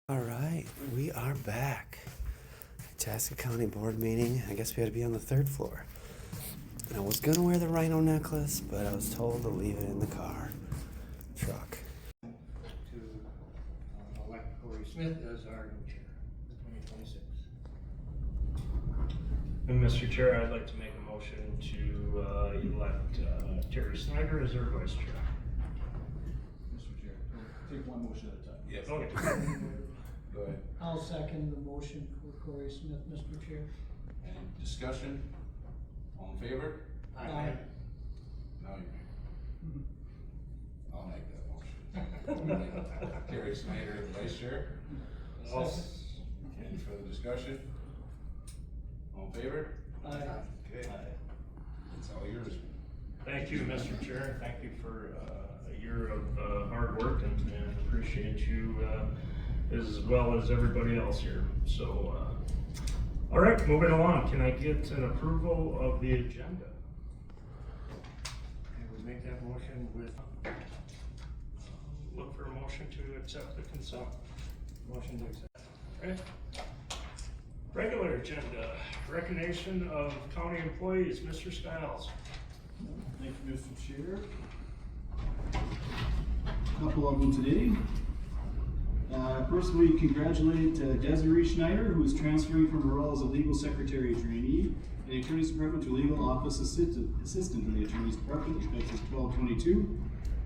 All right, we are back. Itasca County Board meeting. I guess we had to be on the third floor. I was gonna wear the rhino necklace, but I was told to leave it in the truck. To elect Corey Smith as our new chair for 2026. And Mr. Chair, I'd like to make a motion to elect Terry Snyder as our vice chair. Mr. Chair, take one motion at a time. Yes. Okay. Go ahead. I'll second the motion for Corey Smith, Mr. Chair. Any discussion? All in favor? Aye. Now you may. I'll make that motion. Terry Snyder, the vice chair. Any further discussion? All in favor? Aye. Okay. It's all yours. Thank you, Mr. Chair. Thank you for a year of hard work and appreciate you as well as everybody else here. So, all right, moving along. Can I get an approval of the agenda? I would make that motion with Look for a motion to accept the consent. motion to accept. Okay. Regular agenda, recognition of county employees, Mr. Stiles. Thank you, Mr. Chair. Couple of them today. First, we congratulate Desiree Schneider, who is transferring from her role as a legal secretary trainee in the Attorney's Department to legal office assistant in the Attorney's Department, effective 12/22.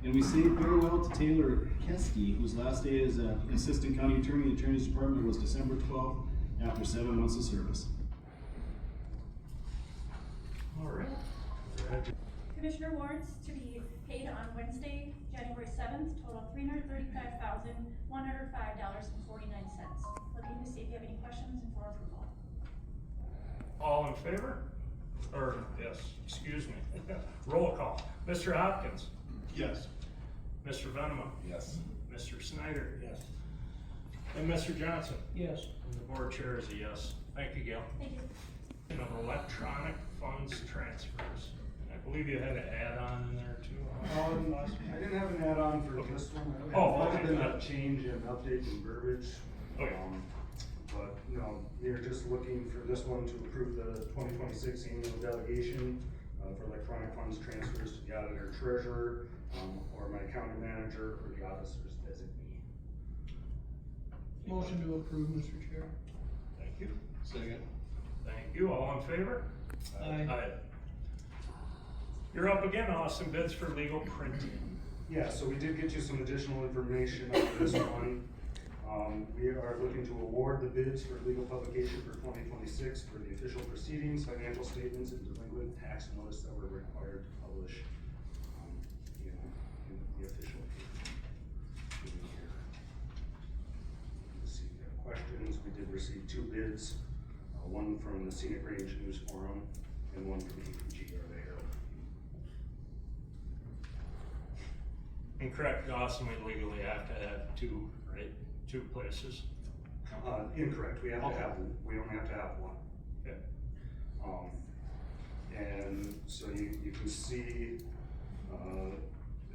And we say farewell to Taylor Keski, whose last day as an assistant county attorney in the Attorney's Department was December 12th, after 7 months of service. All right. Commissioner warrants to be paid on Wednesday, January 7th, total $335,105.49. Looking to see if you have any questions and for approval. All in favor? Or, yes, excuse me. Roll call. Mr. Hopkins? Yes. Mr. Venema? Yes. Mr. Snyder? Yes. And Mr. Johnson? Yes. And the board chair is a yes. Thank you, Gail. Thank you. Of electronic funds transfers. I believe you had an add-on in there too. I didn't have an add-on for this one. Oh, Other okay. than a change in update in verbiage. Okay. But, we are just looking for this one to approve the 2026 annual delegation for electronic funds transfers to the auditor treasurer, or my county manager, or the officer's designee. Motion to approve, Mr. Chair. Thank you. Second. Thank you. All in favor? Aye. You're up again, Austin. Bids for legal printing. Yeah, so we did get you some additional information on this one. We are looking to award the bids for legal publication for 2026 for the official proceedings, financial statements, and delinquent tax notice that we're required to publish in the official paper. Let's see if you have questions. We did receive 2 bids, one from the Scenic Range News Forum and one from EPG or the Herald. And correct, Austin, we legally have to have 2, right? 2 places. Incorrect, we have to Okay. have, we only have to have one. Okay. And so you can see,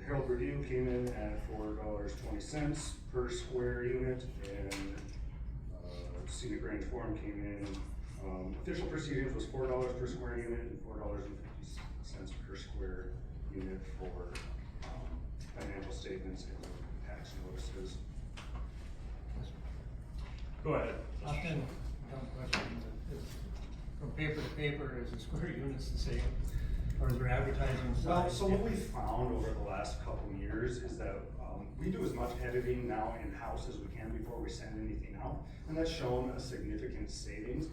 Herald Review came in at $4.20 per square unit, and Scenic Range Forum came in, official proceedings was $4 per square unit and $4.50 per square unit for financial statements and tax notices. Go ahead. Austin, dumb question. From paper to paper, is the square units the same? Or is there advertising Well, size? so what we found over the last couple of years is that we do as much editing now in-house as we can before we send anything out, and that's shown a significant savings.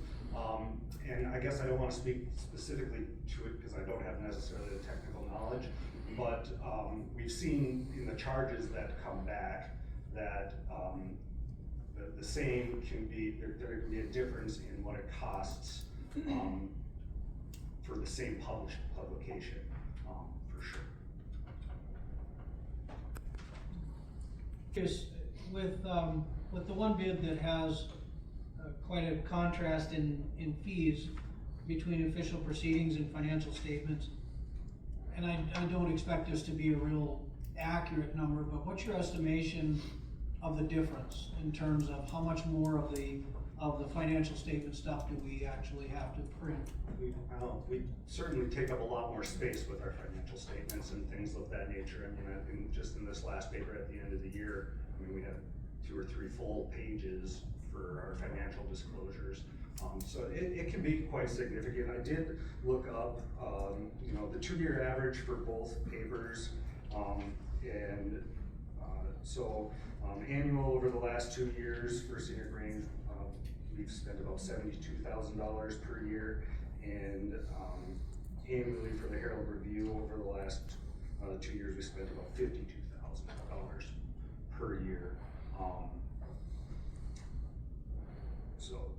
And I guess I don't want to speak specifically to it because I don't have necessarily the technical knowledge, but we've seen in the charges that come back that the same can be, there can be a difference in what it costs for the same publication, for sure. Just with the one bid that has quite a contrast in fees between official proceedings and financial statements, and I don't expect this to be a real accurate number, but what's your estimation of the difference in terms of how much more of the financial statement stuff do we actually have to print? We certainly take up a lot more space with our financial statements and things of that nature. I mean, I think just in this last paper at the end of the year, I mean, we have 2 or 3 full pages for our financial disclosures. So it can be quite significant. I did look up, you know, the 2-year average for both papers, annual over the last 2 years for Scenic Range, we've spent about $72,000 per year, and annually for the Herald Review over the last 2 years, we spent about $52,000 per year. So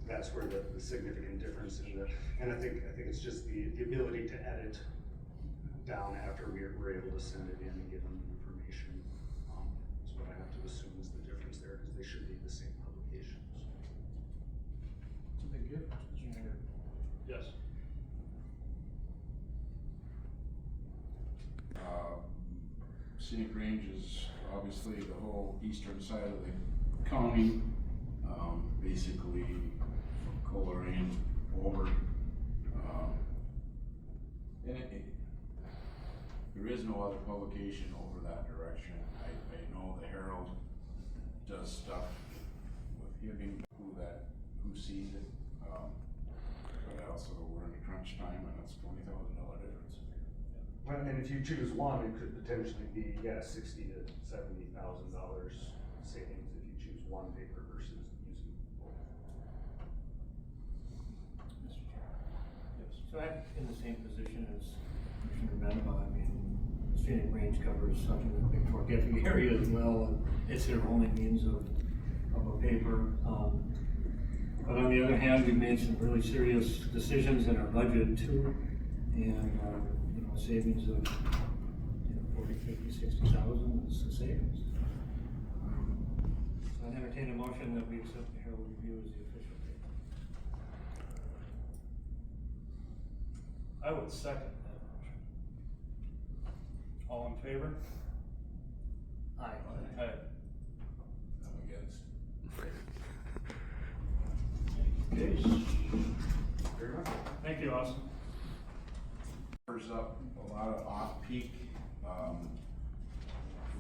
that's where the significant difference in and I think it's just the ability to edit down after we're able to send it in and give them the information. Is what I have to assume is the difference there, because they should be the same publications. It's a big difference, Mr. Chair. Yes. Scenic Range is obviously the whole eastern side of the county, basically from Coleraine over. And there is no other publication over that direction. I know the Herald does stuff with Hibbing, who sees it. But also we're in crunch time, and it's $20,000 difference. Well, and if you choose one, it could potentially be, $60,000 to $70,000 savings if you choose one paper versus using both. Mr. Chair. Yes. So I'm in the same position as Commissioner Benova. I mean, Scenic Range covers such a big forgetting area as well, and it's their only means of a paper. But on the other hand, we've made some really serious decisions in our budget too, and you know, savings of 40, 50, 60,000 is the savings. So I'd entertain a motion that we accept the Herald Review as the official paper. I would second that motion. All in favor? Aye. Aye. I'm against. Okay. Very much. Thank you, Austin. Offers up a lot of off-peak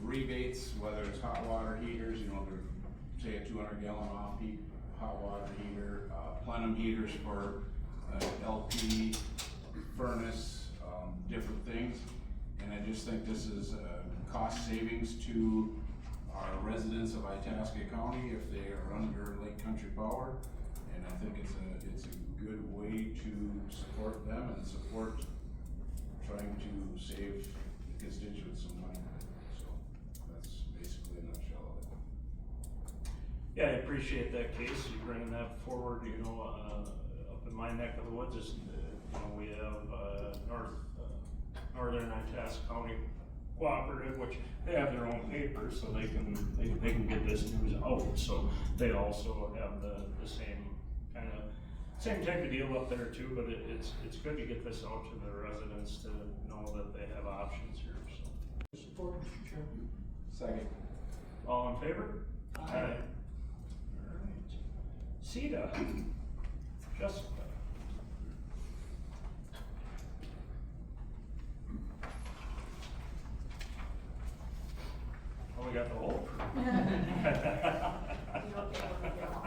rebates, whether it's hot water heaters, you know, they're, say, a 200-gallon off-peak hot water heater, plenum heaters for LP furnace, different things. And I just think this is cost savings to our residents of Itasca County if they are under Lake Country Power. And I think it's a good way to support them and support trying to save the constituents some money. So that's basically a nutshell of it. Yeah, I appreciate that, Case, you bringing that forward. You know, up in my neck of the woods, is, you know, we have Northern Itasca County Cooperative, which they have their own paper, so they can get this news out. So they also have the same type of deal up there too. But it's good to get this out to the residents to know that they have options here. So support, Mr. Chair. Second. All in favor? Aye. All right. Sita, Jessica. Oh, we got the whole crew. You don't get one of them all.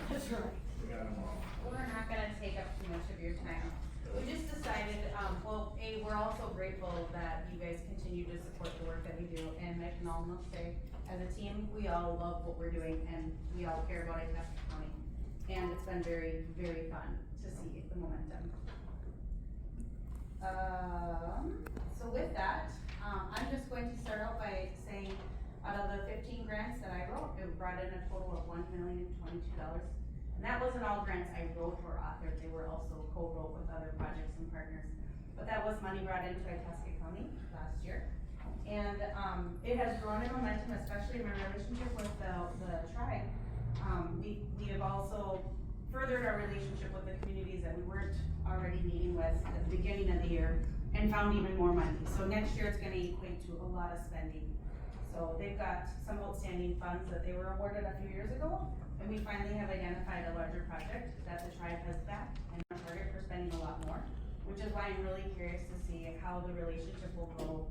That's right. We got them all. We're not gonna take up too much of your time. We just decided, we're also grateful that you guys continue to support the work that we do, and I can almost say, as a team, we all love what we're doing, and we all care about Itasca County. And it's been very, very fun to see the momentum. So with that, I'm just going to start out by saying, out of the 15 grants that I wrote, it brought in a total of $1,022. And that wasn't all grants I wrote or authored, they were also co-wrote with other projects and partners. But that was money brought into Itasca County last year. And it has grown in momentum, especially in my relationship with the tribe. We have also furthered our relationship with the communities that we weren't already meeting with at the beginning of the year, and found even more money. So next year it's gonna equate to a lot of spending. So they've got some outstanding funds that they were awarded a few years ago, and we finally have identified a larger project that the tribe has backed and on target for spending a lot more, which is why I'm really curious to see how the relationship will go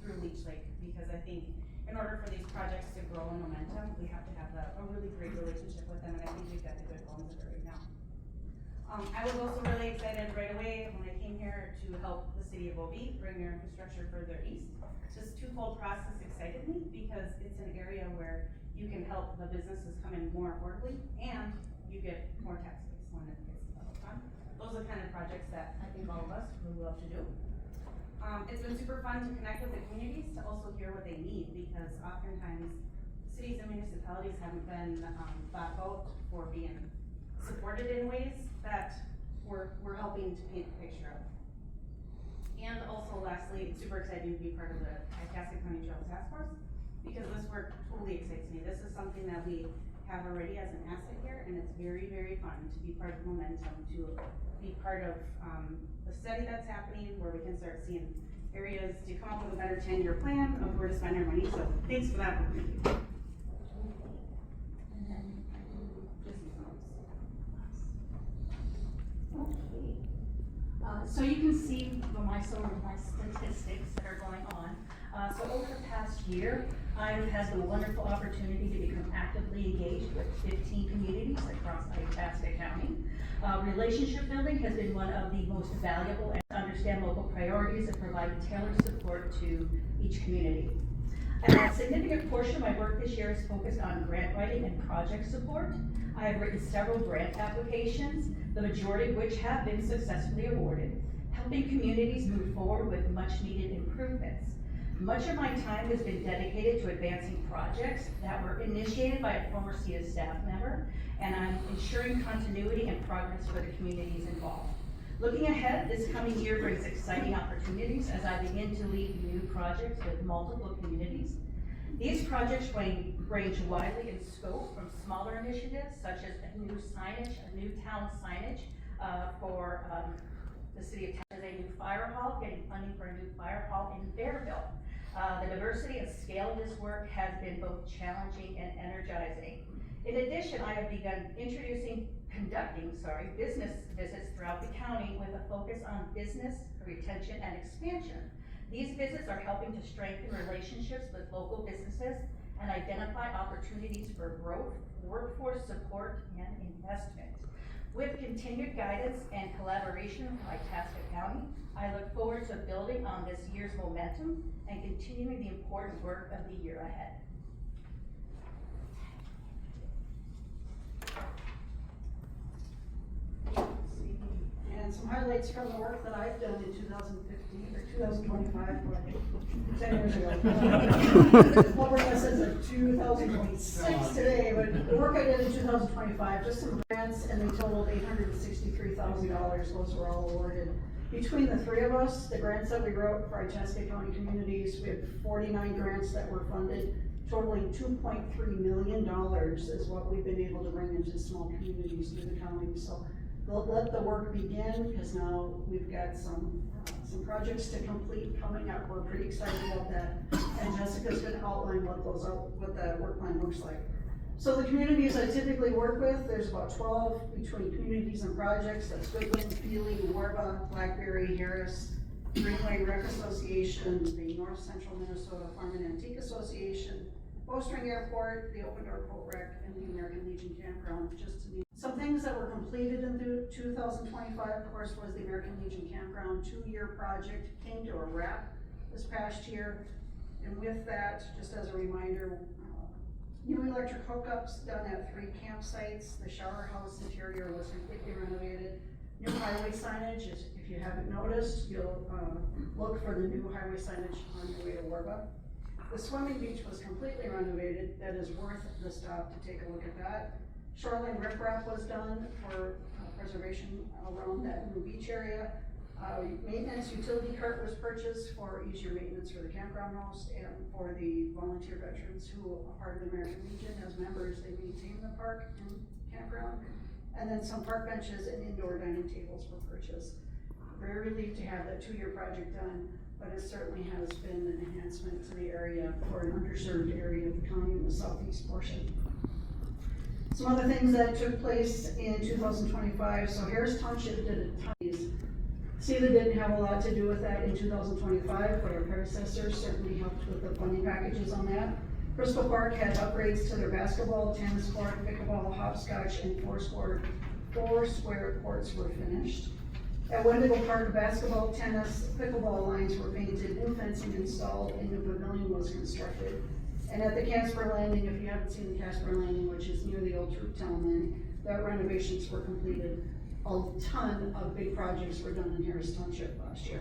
through Leech Lake, because I think in order for these projects to grow in momentum, we have to have a really great relationship with them, and I think we've got the good bones of it right now. I was also really excited right away when I came here to help the city of OB bring their infrastructure further east. This twofold process excited me because it's an area where you can help the businesses come in more affordably and you get more tax base when it gets done. Those are the kind of projects that I think all of us really love to do. It's been super fun to connect with the communities to also hear what they need, because oftentimes cities and municipalities haven't been thought about for being supported in ways that we're helping to paint a picture of. And also lastly, it's super exciting to be part of the Itasca County Trail Task Force, because this work totally excites me. This is something that we have already as an asset here, and it's very, very fun to be part of the momentum, to be part of the study that's happening, where we can start seeing areas to come up with a better 10-year plan of where to spend our money. So thanks for that. Okay. So you can see my statistics that are going on. So over the past year, I've had the wonderful opportunity to become actively engaged with 15 communities across Itasca County. Relationship building has been one of the most valuable, and to understand local priorities and provide tailored support to each community. A significant portion of my work this year is focused on grant writing and project support. I have written several grant applications, the majority of which have been successfully awarded, helping communities move forward with much needed improvements. Much of my time has been dedicated to advancing projects that were initiated by a former CIA staff member, and I'm ensuring continuity and progress for the communities involved. Looking ahead, this coming year brings exciting opportunities as I begin to lead new projects with multiple communities. These projects range widely in scope, from smaller initiatives such as a new town signage for the city of Itasca, a new fire hall, getting funding for a new fire hall in Bearville. The diversity and scale of this work has been both challenging and energizing. In addition, I have begun conducting business visits throughout the county with a focus on business retention and expansion. These visits are helping to strengthen relationships with local businesses and identify opportunities for growth, workforce support, and investment. With continued guidance and collaboration from Itasca County, I look forward to building on this year's momentum and continuing the important work of the year ahead. And some highlights from the work that I've done in 2015 or 2025, 10 years ago. We'll bring us into 2026 today, but the work I did in 2025, just some grants, and they totaled $863,000. Those were all awarded. Between the three of us, the grants that we wrote for Itasca County communities, we had 49 grants that were funded, totaling $2.3 million is what we've been able to bring into small communities through the county. So we'll let the work begin, because now we've got some projects to complete coming up. We're pretty excited about that, and Jessica's going to outline what that work plan looks like. So the communities I typically work with, there's about 12 between communities and projects. That's Goodwin, Feely, Warba, Blackberry, Harris, Greenway Rec Association, the North Central Minnesota Farm and Antique Association, Bowstring Airport, the Open Door Boat Rec, and the American Legion Campground, just to name. Some things that were completed in 2025, of course, was the American Legion Campground 2-year project, came to a wrap this past year. And with that, just as a reminder, new electric hookups done at 3 campsites. The shower house interior was completely renovated. New highway signage, if you haven't noticed, you'll look for the new highway signage on your way to Warba. The swimming beach was completely renovated. That is worth the stop to take a look at that. Shoreline riprap was done for preservation around that new beach area. Maintenance utility cart was purchased for easier maintenance for the campground host and for the volunteer veterans who are part of the American Legion. As members, they maintain the park and campground. And then some park benches and indoor dining tables were purchased. Very relieved to have that 2-year project done. but it certainly has been an enhancement to the area for an underserved area of the county in the southeast portion. Some other things that took place in 2025, so Harris Township did a ton. CETA didn't have a lot to do with that in 2025, but our predecessors certainly helped with the funding packages on that. Bristol Park had upgrades to their basketball, tennis court, pickleball, hopscotch, and four square courts were finished. At Wendigo Park, basketball, tennis, pickleball lines were painted, new fencing installed, and new pavilion was constructed. And at the Casper Landing, if you haven't seen the Casper Landing, which is near the old troop town landing, that renovations were completed. A ton of big projects were done in Harris Township last year.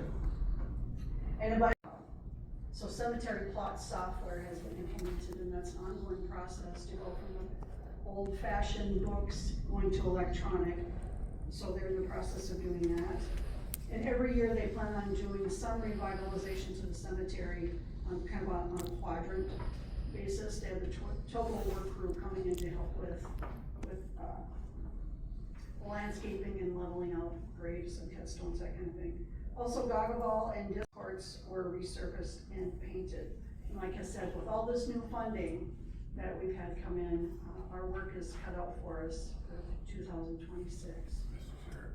And so cemetery plot software has been implemented, and that's an ongoing process to go from the old-fashioned books going to electronic. So they're in the process of doing that. And every year they plan on doing some revitalization to the cemetery on kind of on a quadrant basis. They have the total work crew coming in to help with landscaping and leveling out graves and headstones, that kind of thing. Also, Gaggaball and disc courts were resurfaced and painted. And like I said, with all this new funding that we've had come in, our work is cut out for us for 2026. Mr. Chair,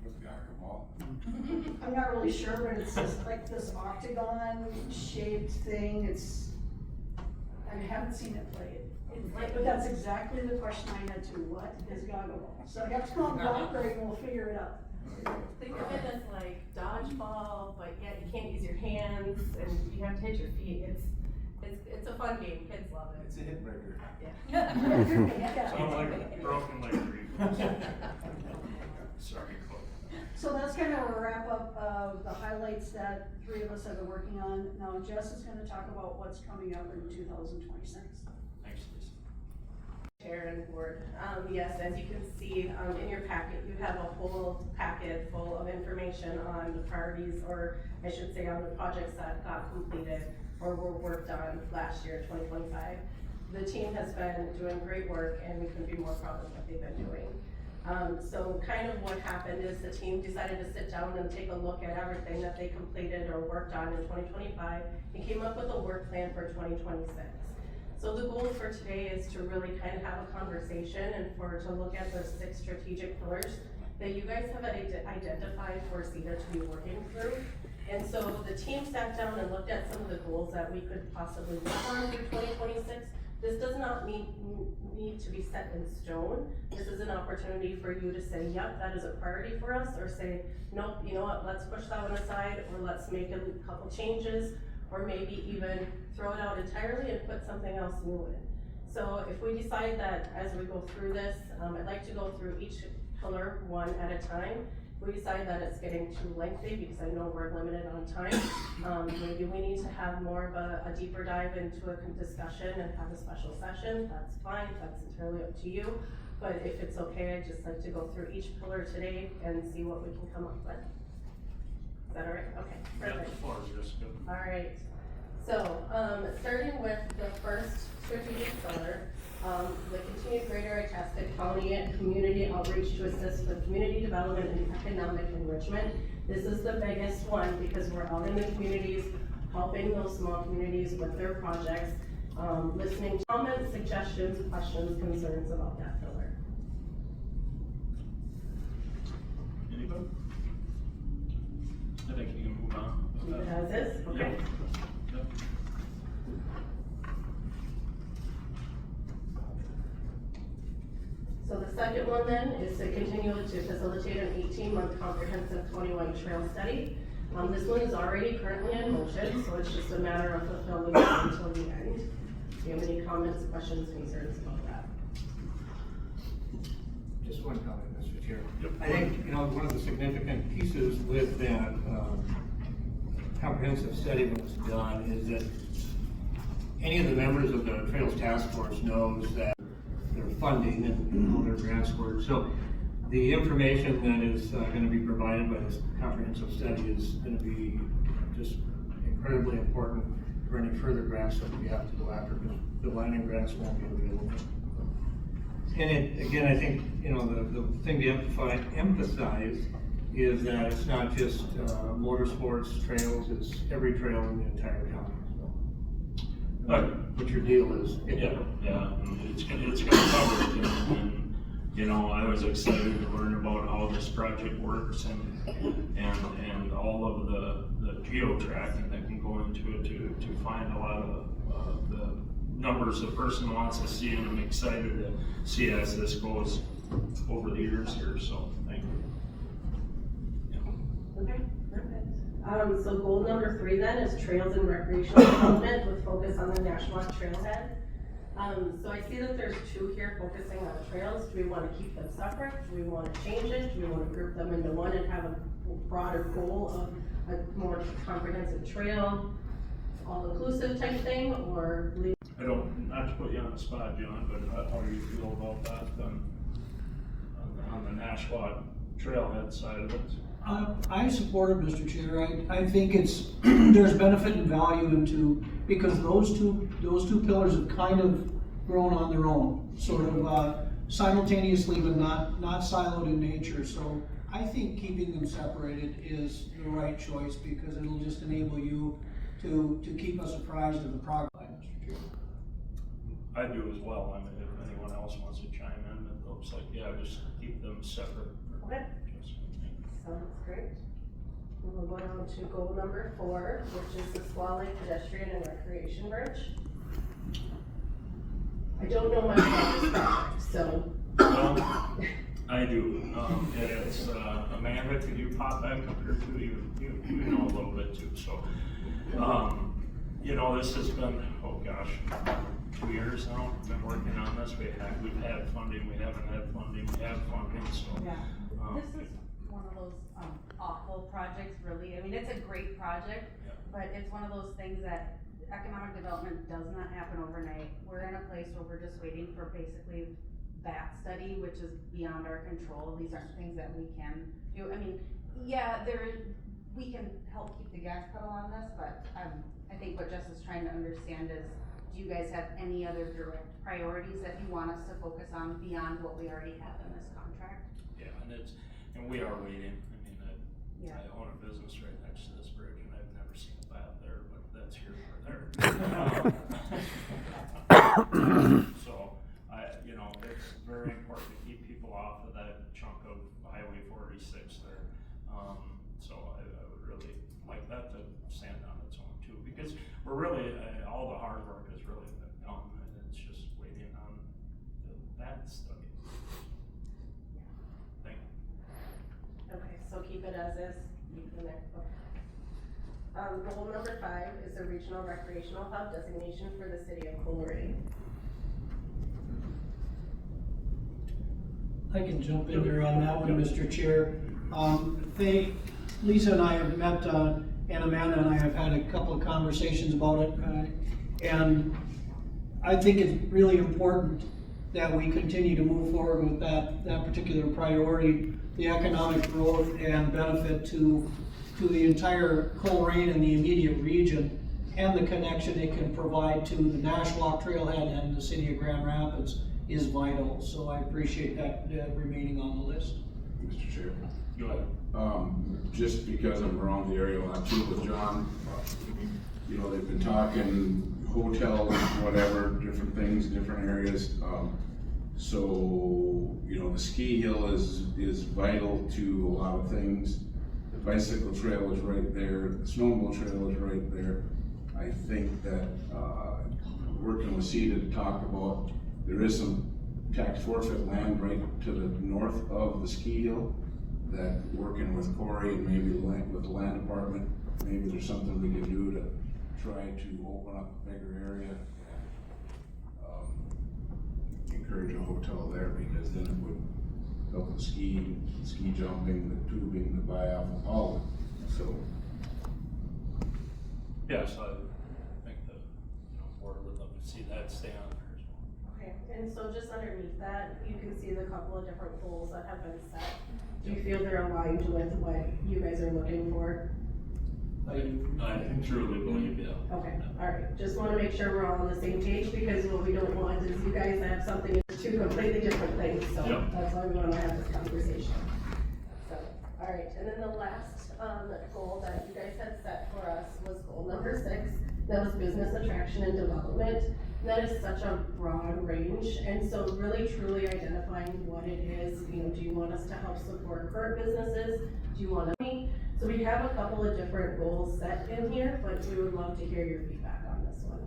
what's Gaggaball? I'm not really sure, but it's just like this octagon shaped thing. I haven't seen it played. But that's exactly the question I had too. What is Gaggaball? So you have to come on Blackberry and we'll figure it out. Think of it as like dodgeball, but yet you can't use your hands and you have to hit your feet. It's a fun game. Kids love it. It's a hit breaker. Yeah. Sounds like a broken leg tree. Sorry, Chloe. So that's kind of a wrap up of the highlights that three of us have been working on. Now Jess is gonna talk about what's coming up in 2026. Thanks, Lisa. Chair and board. Yes, as you can see in your packet, you have a whole packet full of information on the priorities, or I should say on the projects that got completed or were worked on last year, 2025. The team has been doing great work and we couldn't be more proud of what they've been doing. So kind of what happened is the team decided to sit down and take a look at everything that they completed or worked on in 2025 and came up with a work plan for 2026. So the goal for today is to really kind of have a conversation and to look at the 6 strategic pillars that you guys have identified for CETA to be working through. And so the team sat down and looked at some of the goals that we could possibly work on for 2026. This does not need to be set in stone. This is an opportunity for you to say, yep, that is a priority for us, or say, nope, you know what, let's push that one aside, or let's make a couple changes, or maybe even throw it out entirely and put something else new in. So if we decide that as we go through this, I'd like to go through each pillar one at a time. If we decide that it's getting too lengthy, because I know we're limited on time, maybe we need to have more of a deeper dive into a discussion and have a special session. That's fine, that's entirely up to you. But if it's okay, I'd just like to go through each pillar today and see what we can come up with. Is that all right? Okay, perfect. The floor, Jessica. All right, so, starting with the first strategic pillar, the continued greater Itasca County and community outreach to assist with community development and economic enrichment. This is the biggest one because we're out in the communities, helping those small communities with their projects, listening to comments, suggestions, questions, concerns about that pillar. Anybody? I think you can move on. Keep it as is, okay? Yep. Yep. So the second one then is to continue to facilitate an 18-month comprehensive 21 trail study. This one is already currently in motion, so it's just a matter of fulfilling it until the end. Do you have any comments, questions, concerns about that? Just one comment, Mr. Chair. Yep. I think, one of the significant pieces with that comprehensive study that was done is that any of the members of the Trails Task Force knows that their funding and all their grants work. So the information that is going to be provided by this comprehensive study is going to be just incredibly important for any further grants that we have to go after, because the lining grants won't be available. And again, I think, the thing to emphasize is that it's not just, motorsports trails, it's every trail in the entire county, so. What your deal is. Yeah, it's gonna cover it, and, you know, I was excited to learn about how this project works and all of the geo-tracking that can go into it to find a lot of, the numbers the person wants to see, and I'm excited to see as this goes over the years here, so, thank you. Okay, perfect. So goal number 3 then is trails and recreational development with focus on the National Trailhead. So I see that there's 2 here focusing on trails. Do we want to keep them separate? Do we want to change it? Do we want to group them into one and have a broader goal of a more comprehensive trail, all-inclusive type thing, or leave? I don't, not to put you on the spot, John, but how do you feel about that on the Nashua trailhead side of it? I support it, Mr. Chair. I think it's, there's benefit and value into, because those two pillars have kind of grown on their own, sort of simultaneously, but not siloed in nature. So I think keeping them separated is the right choice, because it'll just enable you to keep us apprised of the progress, Mr. Chair. I do as well. I mean, if anyone else wants to chime in, it looks like, yeah, just keep them separate. Okay. Sounds great. We'll go on to goal number 4, which is the Squaw Lake Pedestrian and Recreation Bridge. I don't know much about this project, so. Well, I do. It's, Amanda, could you pop back up here too? You know a little bit too, so. You know, this has been, oh gosh, 2 years now, we've been working on this. We've had funding, we haven't had funding, we have funding, so. Yeah, this is one of those, awful projects, really. I mean, it's a great project, Yeah. but it's one of those things that economic development does not happen overnight. We're in a place where we're just waiting for basically that study, which is beyond our control. These aren't things that we can do. I mean, yeah, we can help keep the gas pedal on this, but, I think what Jess is trying to understand is, do you guys have any other direct priorities that you want us to focus on beyond what we already have in this contract? Yeah, and we are waiting. I mean, Yeah. I own a business right next to this bridge, and I've never seen a bath there, but that's here or there. So, you know, it's very important to keep people off of that chunk of Highway 46 there. So I would really like that to stand on its own too, because we're really, all the hard work has really been done, and it's just waiting on that study. Thank you. Okay, so keep it as is. Keep the next book. Goal number 5 is a regional recreational hub designation for the city of Coleraine. I can jump in there on that one, Mr. Chair. Lisa and I have met, and Amanda and I have had a couple of conversations about it, and I think it's really important that we continue to move forward with that particular priority, the economic growth and benefit to the entire Coleraine and the immediate region, and the connection it can provide to the Nashua Trailhead and the city of Grand Rapids is vital. So I appreciate that remaining on the list. Mr. Chair. Go ahead. Just because I'm around the area a lot too with John, you know, they've been talking hotels, whatever, different things, different areas. So, you know, the ski hill is vital to a lot of things. The bicycle trail is right there, the snowmobile trail is right there. I think that, working with CETA to talk about, there is some tax forfeit land right to the north of the ski hill, that working with Corey and maybe with the land department, maybe there's something we can do to try to open up a bigger area and encourage a hotel there, because then it would help the ski jumping, the tubing, the buy off of all of it. So. Yes, I think the, you know, board would love to see that stay on there as well. Okay, and so just underneath that, you can see the couple of different goals that have been set. Do you feel they're aligned with what you guys are looking for? I truly believe, yeah. Okay, all right, just want to make sure we're all on the same page, because what we don't want is you guys to have something, two completely different things, so Yep. that's why we want to have this conversation. So, All right, and then the last, goal that you guys had set for us was goal number 6. That was business attraction and development. And that is such a broad range, and so really truly identifying what it is, you know, do you want us to help support current businesses? Do you want to, so we have a couple of different goals set in here, but we would love to hear your feedback on this one.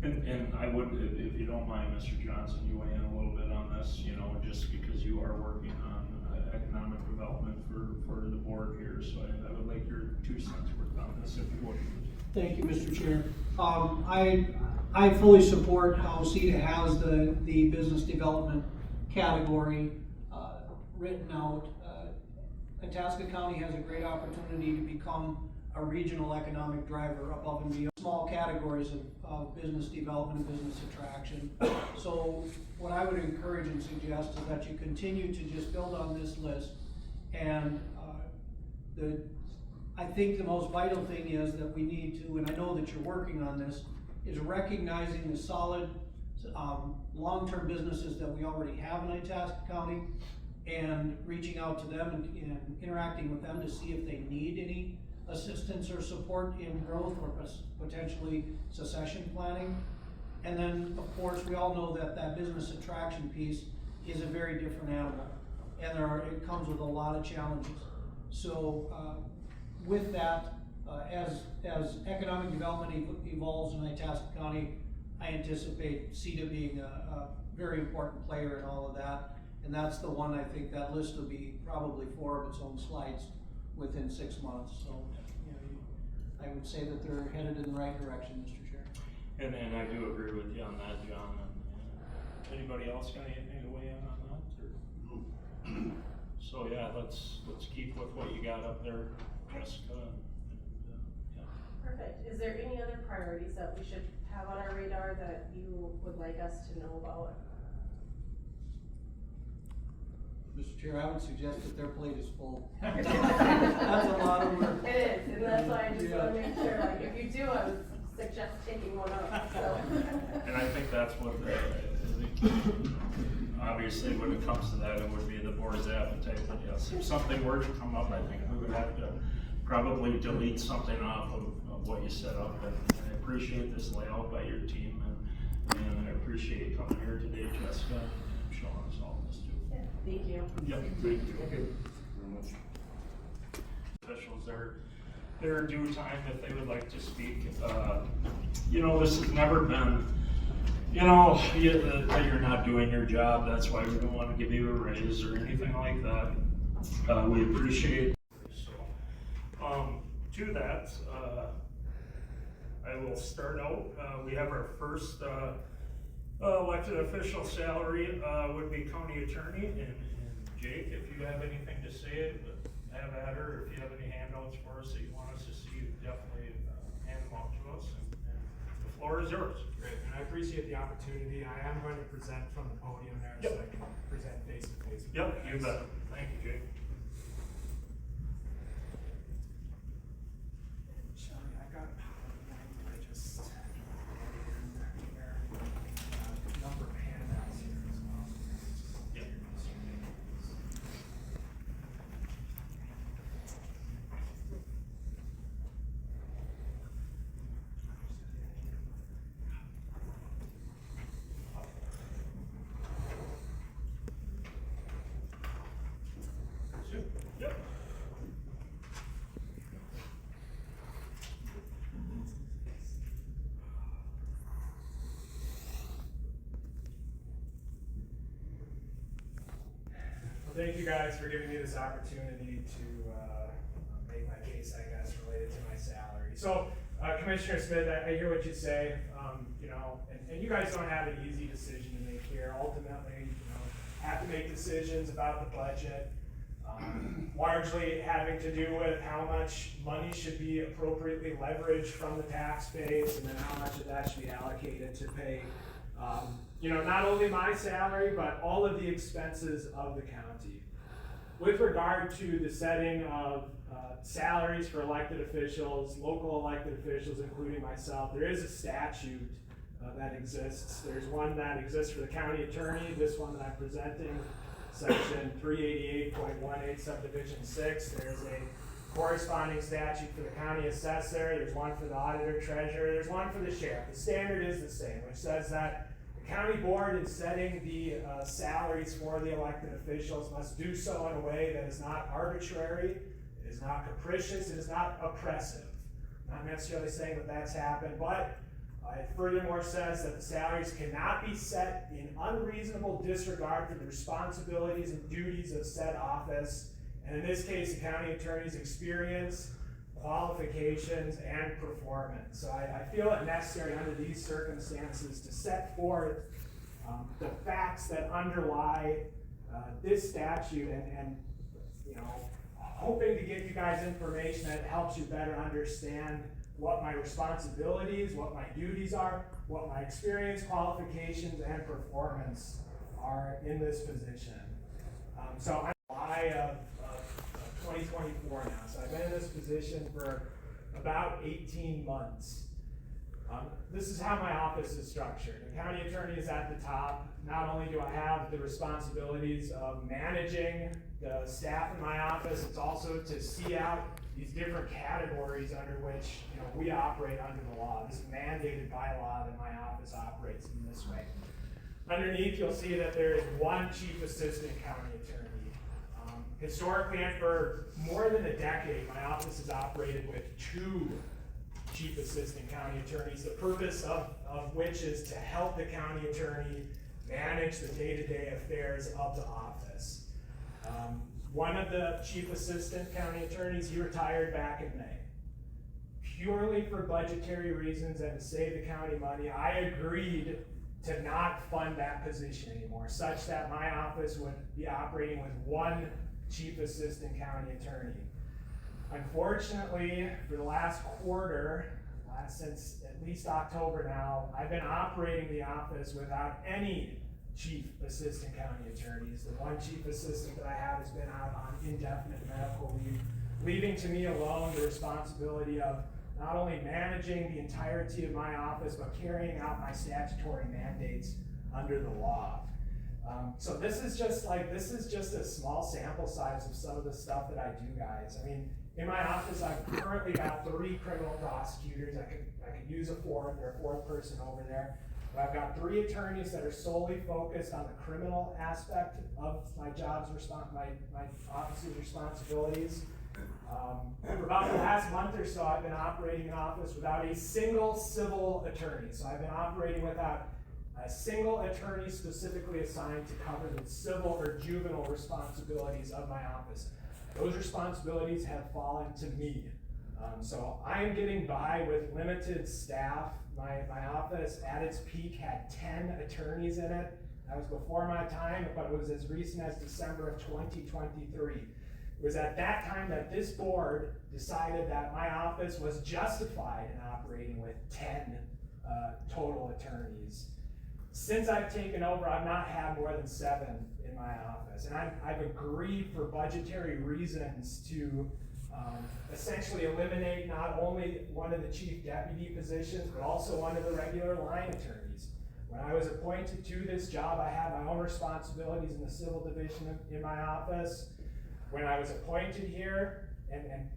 And I would, if you don't mind, Mr. Johnson, you weigh in a little bit on this, you know, just because you are working on economic development for the board here, so I would like your 2 cents worth on this, if you would. Thank you, Mr. Chair. I fully support how CETA has the business development category written out. Itasca County has a great opportunity to become a regional economic driver above and beyond small categories of business development and business attraction. So what I would encourage and suggest is that you continue to just build on this list. And I think the most vital thing is that we need to, and I know that you're working on this, is recognizing the solid long-term businesses that we already have in Itasca County and reaching out to them and interacting with them to see if they need any assistance or support in growth or potentially succession planning. And then, of course, we all know that that business attraction piece is a very different animal, and it comes with a lot of challenges. So with that, as economic development evolves in Itasca County, I anticipate CETA being a very important player in all of that. And that's the one, I think that list will be probably 4 of its own slides within 6 months. So, you know, I would say that they're headed in the right direction, Mr. Chair. And I do agree with you on that, John. And anybody else got anything to weigh in on that? Or? So yeah, let's keep with what you got up there, Jessica. Yeah. Perfect. Is there any other priorities that we should have on our radar that you would like us to know about? Mr. Chair, I would suggest that their plate is full. That's a lot of work. It is, and that's why I just want to make sure, like, if you do, I would suggest taking one up, so. And I think that's what, obviously, when it comes to that, it would be the board's appetite, but yes, if something were to come up, I think we would have to probably delete something off of what you set up, and I appreciate this layout by your team, and I appreciate you coming here today, Jessica, and showing us all this too. Yeah, thank you. Yep, thank you. Very much. Officials, their due time if they would like to speak. You know, this has never been, you know, that you're not doing your job. That's why we don't want to give you a raise or anything like that. We appreciate. So, to that, I will start out. We have our first elected official salary would be county attorney, and Jake, if you have anything to say, have at her. If you have any handouts for us that you want us to see, definitely hand them out to us, and the floor is yours. Great, and I appreciate the opportunity. I am going to present from the podium there, so I can present face to face. Yep, you bet. Thank you, Jake. Shelly, I got I just number of handouts here as well. Yep. Yep. Well, thank you guys for giving me this opportunity to make my case, I guess, related to my salary. So, Commissioner Smith, I hear what you say, you know, and you guys don't have an easy decision to make here. Ultimately, you know, have to make decisions about the budget, largely having to do with how much money should be appropriately leveraged from the tax base, and then how much of that should be allocated to pay, you know, not only my salary, but all of the expenses of the county. With regard to the setting of salaries for elected officials, local elected officials, including myself, there is a statute that exists. There's one that exists for the county attorney, this one that I'm presenting section 388.18 subdivision 6. There's a corresponding statute for the county assessor, there's one for the auditor treasurer, there's one for the sheriff. The standard is the same, which says that the county board in setting the salaries for the elected officials must do so in a way that is not arbitrary, it is not capricious, it is not oppressive. Not necessarily saying that that's happened, but it furthermore says that the salaries cannot be set in unreasonable disregard for the responsibilities and duties of said office, and in this case, the county attorney's experience, qualifications, and performance. So I feel it necessary under these circumstances to set forth the facts that underlie this statute, and you know, hoping to give you guys information that helps you better understand what my responsibilities, what my duties are, what my experience, qualifications, and performance are in this position. So I'm July of 2024 now, so I've been in this position for about 18 months. This is how my office is structured. The county attorney is at the top. Not only do I have the responsibilities of managing the staff in my office, it's also to see out these different categories under which we operate under the law. This is mandated by law that my office operates in this way. Underneath, you'll see that there is one chief assistant county attorney. Historically, and for more than a decade, my office has operated with two chief assistant county attorneys, the purpose of which is to help the county attorney manage the day-to-day affairs of the office. One of the chief assistant county attorneys, he retired back in May. Purely for budgetary reasons and to save the county money, I agreed to not fund that position anymore, such that my office would be operating with one chief assistant county attorney. Unfortunately, for the last quarter, since at least October now, I've been operating the office without any chief assistant county attorneys. The one chief assistant that I have has been out on indefinite medical leave, leaving to me alone the responsibility of not only managing the entirety of my office, but carrying out my statutory mandates under the law. So this is just a small sample size of some of the stuff that I do, guys. I mean, in my office, I've currently got 3 criminal prosecutors. I could use a fourth, or a fourth person over there. But I've got 3 attorneys that are solely focused on the criminal aspect of my my office's responsibilities. For about the last month or so, I've been operating an office without a single civil attorney. So I've been operating without a single attorney specifically assigned to cover the civil or juvenile responsibilities of my office. Those responsibilities have fallen to me. So I am getting by with limited staff. My office at its peak had 10 attorneys in it. That was before my time, but it was as recent as December of 2023. It was at that time that this board decided that my office was justified in operating with 10 total attorneys. Since I've taken over, I've not had more than 7 in my office, and I've agreed for budgetary reasons to essentially eliminate not only one of the chief deputy positions, but also one of the regular line attorneys. When I was appointed to this job, I had my own responsibilities in the civil division in my office. When I was appointed here, and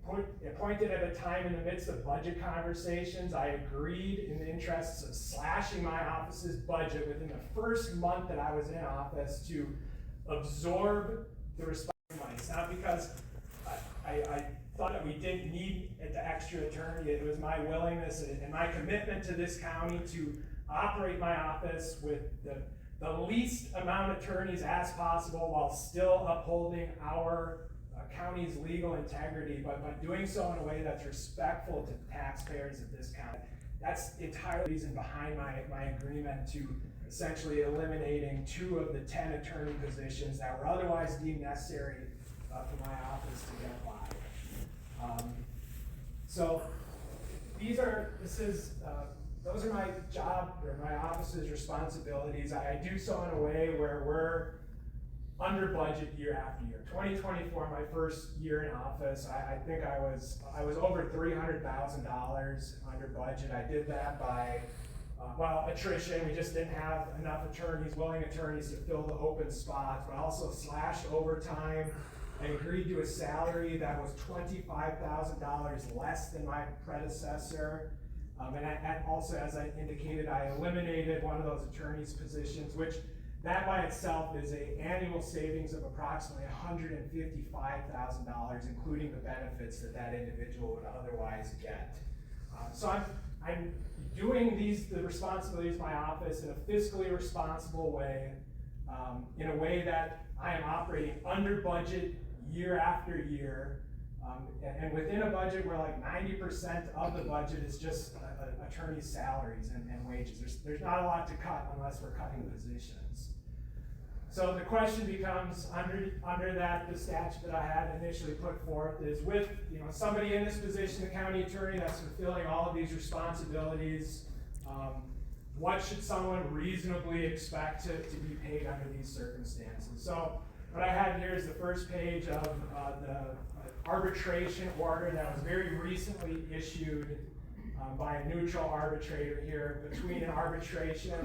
appointed at a time in the midst of budget conversations, I agreed in the interests of slashing my office's budget within the first month that I was in office to absorb the responsibility money. It's not because I thought that we didn't need the extra attorney. It was my willingness and my commitment to this county to operate my office with the least amount of attorneys as possible while still upholding our county's legal integrity, but doing so in a way that's respectful to the taxpayers of this county. That's the entire reason behind my agreement to essentially eliminating 2 of the 10 attorney positions that were otherwise deemed necessary for my office to get by. So those are my job or my office's responsibilities. I do so in a way where we're under budget year after year. 2024, my first year in office, I think I was over $300,000 under budget. I did that by attrition. We just didn't have enough willing attorneys to fill the open spots, but also slashed overtime. I agreed to a salary that was $25,000 less than my predecessor. And also, as I indicated, I eliminated one of those attorney's positions, which that by itself is an annual savings of approximately $155,000, including the benefits that individual would otherwise get. So I'm doing the responsibilities of my office in a fiscally responsible way, in a way that I am operating under budget year after year, and within a budget where like 90% of the budget is just attorney salaries and wages. There's not a lot to cut unless we're cutting positions. So the question becomes, under the statute that I had initially put forth, is with somebody in this position, the county attorney, that's fulfilling all of these responsibilities, what should someone reasonably expect to be paid under these circumstances? So what I have here is the first page of the arbitration order that was very recently issued by a neutral arbitrator here between an arbitration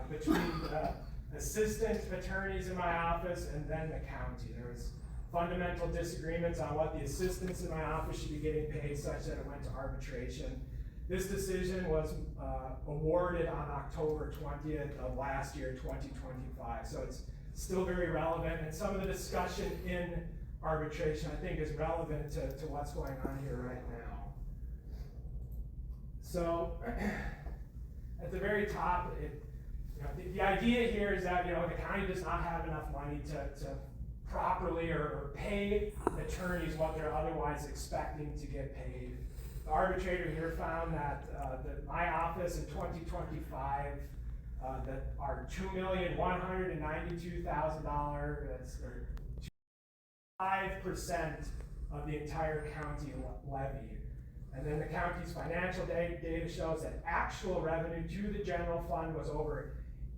between the assistant attorneys in my office and then the county. There was fundamental disagreements on what the assistants in my office should be getting paid, such that it went to arbitration. This decision was awarded on October 20th of last year, 2025. So it's still very relevant, and some of the discussion in arbitration, I think, is relevant to what's going on here right now. So, at the very top, the idea here is that the county does not have enough money to properly or pay attorneys what they're otherwise expecting to get paid. The arbitrator here found that my office in 2025, that our $2,192,000, that's 5% of the entire county levy. And then the county's financial data shows that actual revenue to the general fund was over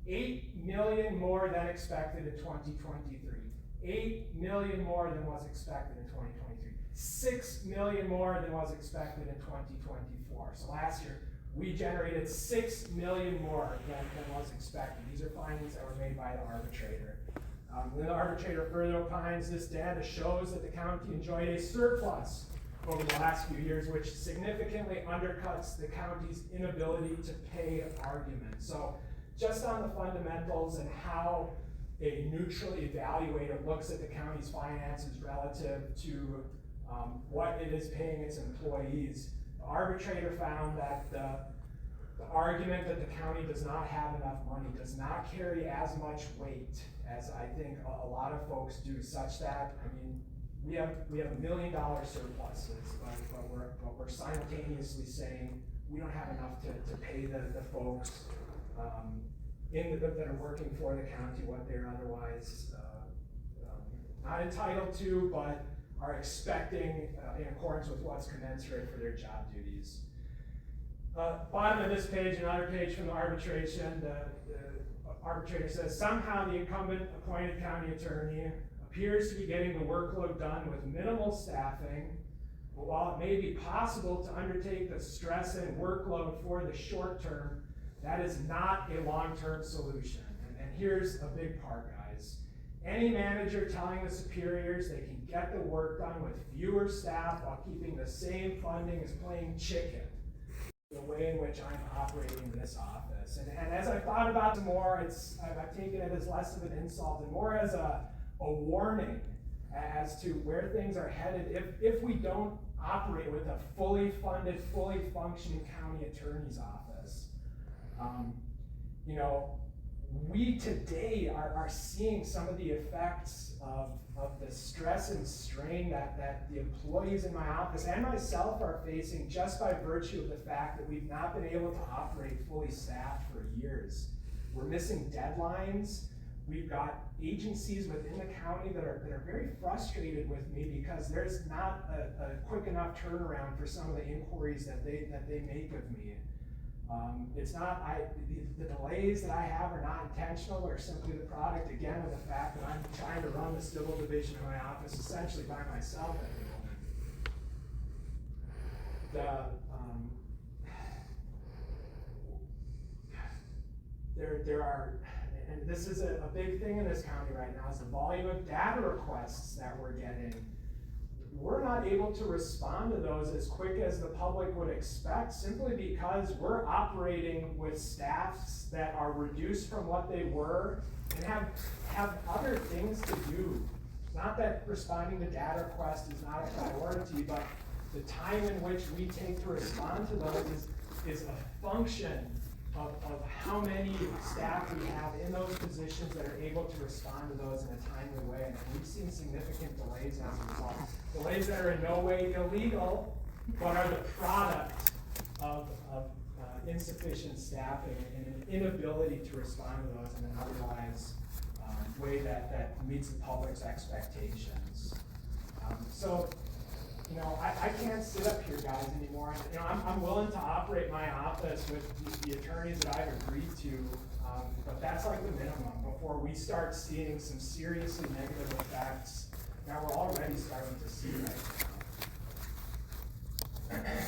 $8 million more than expected in 2023. $8 million more than was expected in 2023. $6 million more than was expected in 2024. So last year, we generated $6 million more than was expected. These are findings that were made by the arbitrator. The arbitrator further opines this data shows that the county enjoyed a surplus over the last few years, which significantly undercuts the county's inability to pay arguments. So just on the fundamentals and how a neutral evaluator looks at the county's finances relative to what it is paying its employees, the arbitrator found that the argument that the county does not have enough money does not carry as much weight as I think a lot of folks do, such that, we have $1 million surpluses, but we're simultaneously saying we don't have enough to pay the folks that are working for the county what they're otherwise not entitled to, but are expecting in accordance with what's commensurate for their job duties. Bottom of this page, another page from the arbitration, the arbitrator says, somehow the incumbent appointed county attorney appears to be getting the workload done with minimal staffing, but while it may be possible to undertake the stress and workload for the short term, that is not a long-term solution. And here's a big part, guys. Any manager telling the superiors they can get the work done with fewer staff while keeping the same funding is playing chicken, the way in which I'm operating this office. And as I've thought about it more, I've taken it as less of an insult and more as a warning as to where things are headed if we don't operate with a fully funded, fully functioning county attorney's office. We today are seeing some of the effects of the stress and strain that the employees in my office and myself are facing just by virtue of the fact that we've not been able to operate fully staffed for years. We're missing deadlines. We've got agencies within the county that are very frustrated with me because there's not a quick enough turnaround for some of the inquiries that they make of me. It's not, the delays that I have are not intentional, or simply the product, again, of the fact that I'm trying to run the civil division of my office essentially by myself at the moment. there are, and this is a big thing in this county right now, is the volume of data requests that we're getting. We're not able to respond to those as quick as the public would expect, simply because we're operating with staffs that are reduced from what they were and have other things to do. Not that responding to data requests is not a priority, but the time in which we take to respond to those is a function of how many staff we have in those positions that are able to respond to those in a timely way. And we've seen significant delays as a result. Delays that are in no way illegal, but are the product of insufficient staffing and an inability to respond to those in an otherwise way that meets the public's expectations. So, you know, I can't sit up here, guys, anymore. You know, I'm willing to operate my office with the attorneys that I've agreed to, but that's like the minimum before we start seeing some seriously negative effects that we're already starting to see right now.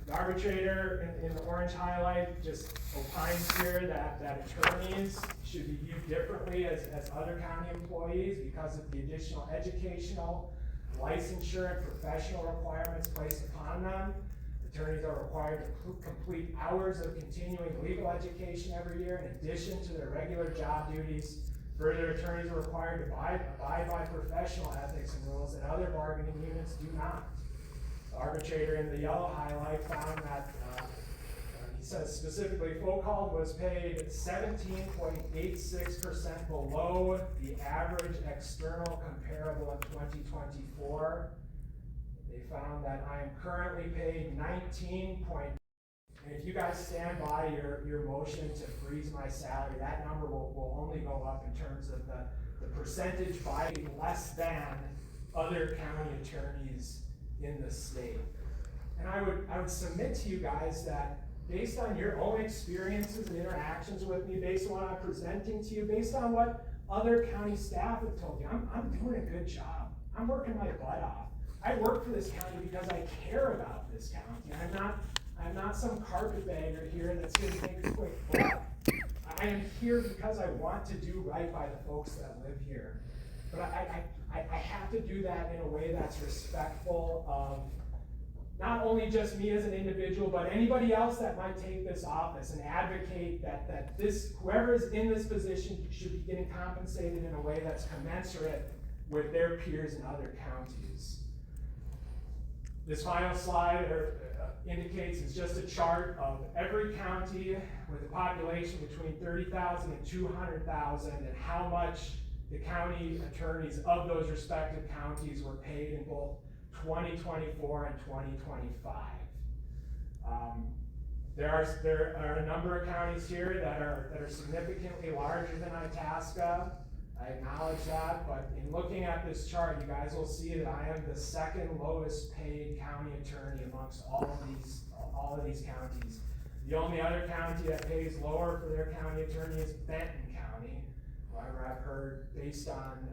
The arbitrator in the orange highlight just opines here that attorneys should be viewed differently as other county employees because of the additional educational, licensure, and professional requirements placed upon them. Attorneys are required to complete hours of continuing legal education every year in addition to their regular job duties. Further, attorneys are required to abide by professional ethics and rules that other bargaining units do not. The arbitrator in the yellow highlight found that, he says specifically, Foucault was paid 17.86% below the average external comparable in 2024. They found that I am currently paid 19. And if you guys stand by your motion to freeze my salary, that number will only go up in terms of the percentage by less than other county attorneys in the state. And I would submit to you guys that based on your own experiences and interactions with me, based on what I'm presenting to you, based on what other county staff have told you, I'm doing a good job. I'm working my butt off. I work for this county because I care about this county. I'm not some carpetbagger here that's going to make a quick buck. I am here because I want to do right by the folks that live here. But I have to do that in a way that's respectful of not only just me as an individual, but anybody else that might take this office, and advocate that whoever is in this position should be getting compensated in a way that's commensurate with their peers in other counties. This final slide indicates it's just a chart of every county with a population between 30,000 and 200,000 and how much the county attorneys of those respective counties were paid in both 2024 and 2025. There are a number of counties here that are significantly larger than Itasca. I acknowledge that, but in looking at this chart, you guys will see that I am the second lowest paid county attorney amongst all of these counties. The only other county that pays lower for their county attorney is Benton County. However, I've heard based on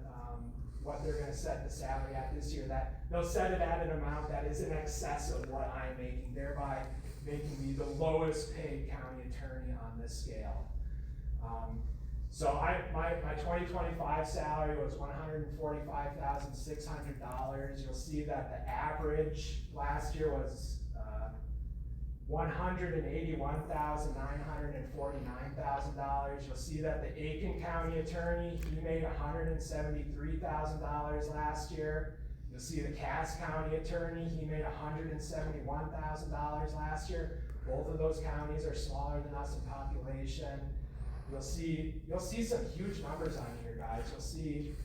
what they're going to set the salary at this year, that they'll set it at an amount that is in excess of what I'm making, thereby making me the lowest paid county attorney on this scale. So my 2025 salary was $145,600. You'll see that the average last year was $181,949,000. You'll see that the Aiken County attorney, he made $173,000 last year. You'll see the Cass County attorney, he made $171,000 last year. Both of those counties are smaller than us in population. You'll see some huge numbers on here, guys. You'll see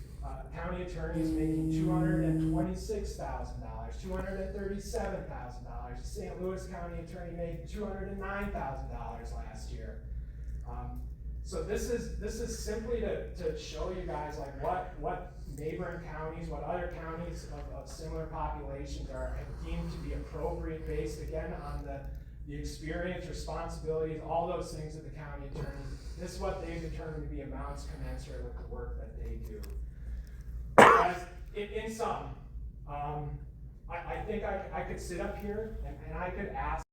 county attorneys making $226,000, $237,000. The St. Louis County attorney made $209,000 last year. So this is simply to show you guys like what neighboring counties, what other counties of similar populations are deemed to be appropriate based again on the experience, responsibilities, all those things of the county attorney. This is what they've determined to be amounts commensurate with the work that they do. As in sum, I think I could sit up here and I could ask.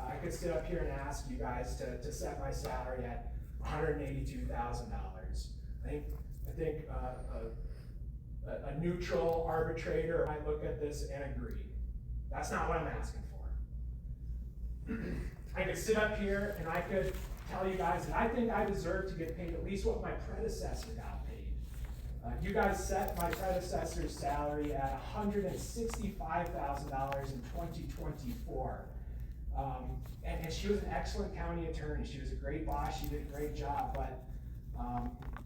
I could sit up here and ask you guys to set my salary at $182,000. I think a neutral arbitrator might look at this and agree. That's not what I'm asking for. I could sit up here and I could tell you guys that I think I deserve to get paid at least what my predecessor got paid. You guys set my predecessor's salary at $165,000 in 2024. And she was an excellent county attorney. She was a great boss. She did a great job. But,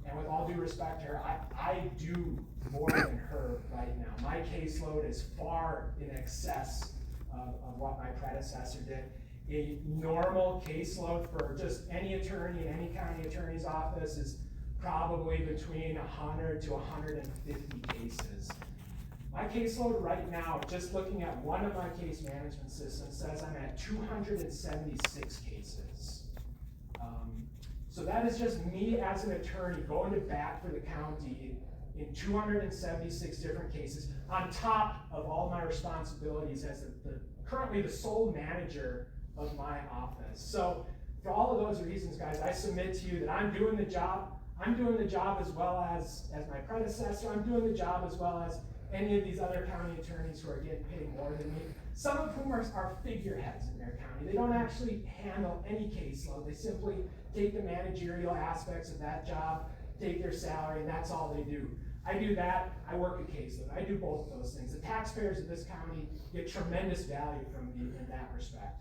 and with all due respect to her, I do more than her right now. My caseload is far in excess of what my predecessor did. A normal caseload for just any attorney in any county attorney's office is probably between 100 to 150 cases. My caseload right now, just looking at one of my case management systems, says I'm at 276 cases. So that is just me as an attorney going to bat for the county in 276 different cases, on top of all my responsibilities as currently the sole manager of my office. So for all of those reasons, guys, I submit to you that I'm doing the job. I'm doing the job as well as my predecessor. I'm doing the job as well as any of these other county attorneys who are getting paid more than me, some of whom are figureheads in their county. They don't actually handle any caseload. They simply take the managerial aspects of that job, take their salary, and that's all they do. I do that, I work a caseload. I do both of those things. The taxpayers of this county get tremendous value from me in that respect.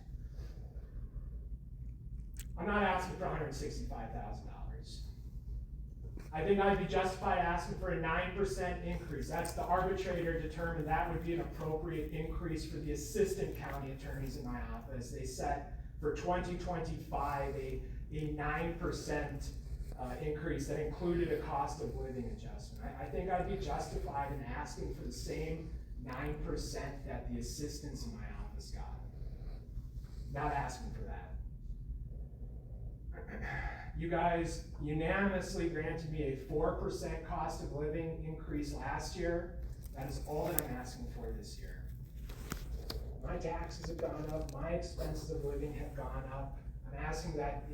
I'm not asking for $165,000. I think I'd be justified asking for a 9% increase. That's the arbitrator determined that would be an appropriate increase for the assistant county attorneys in my office. They set for 2025 a 9% increase that included a cost of living adjustment. I think I'd be justified in asking for the same 9% that the assistants in my office got. Not asking for that. You guys unanimously granted me a 4% cost of living increase last year. That is all that I'm asking for this year. My taxes have gone up, my expenses of living have gone up. I'm asking that,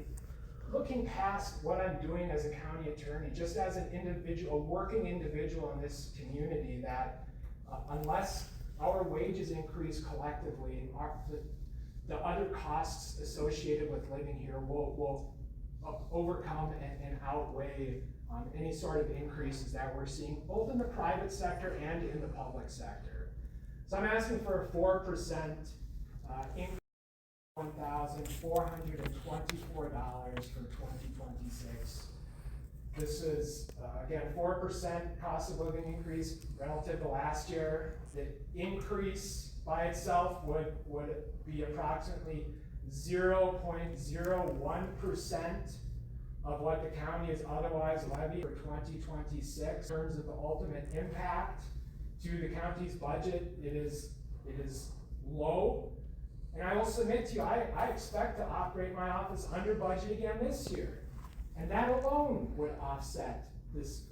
looking past what I'm doing as a county attorney, just as an individual, a working individual in this community, that unless our wages increase collectively, the other costs associated with living here will overcome and outweigh any sort of increases that we're seeing both in the private sector and in the public sector. So I'm asking for a 4% increase, $1,424 for 2026. This is, again, 4% cost of living increase relative to last year. The increase by itself would be approximately 0.01% of what the county is otherwise levied for 2026. In terms of the ultimate impact to the county's budget, it is low. And I will submit to you, I expect to operate my office under budget again this year. And that alone would offset this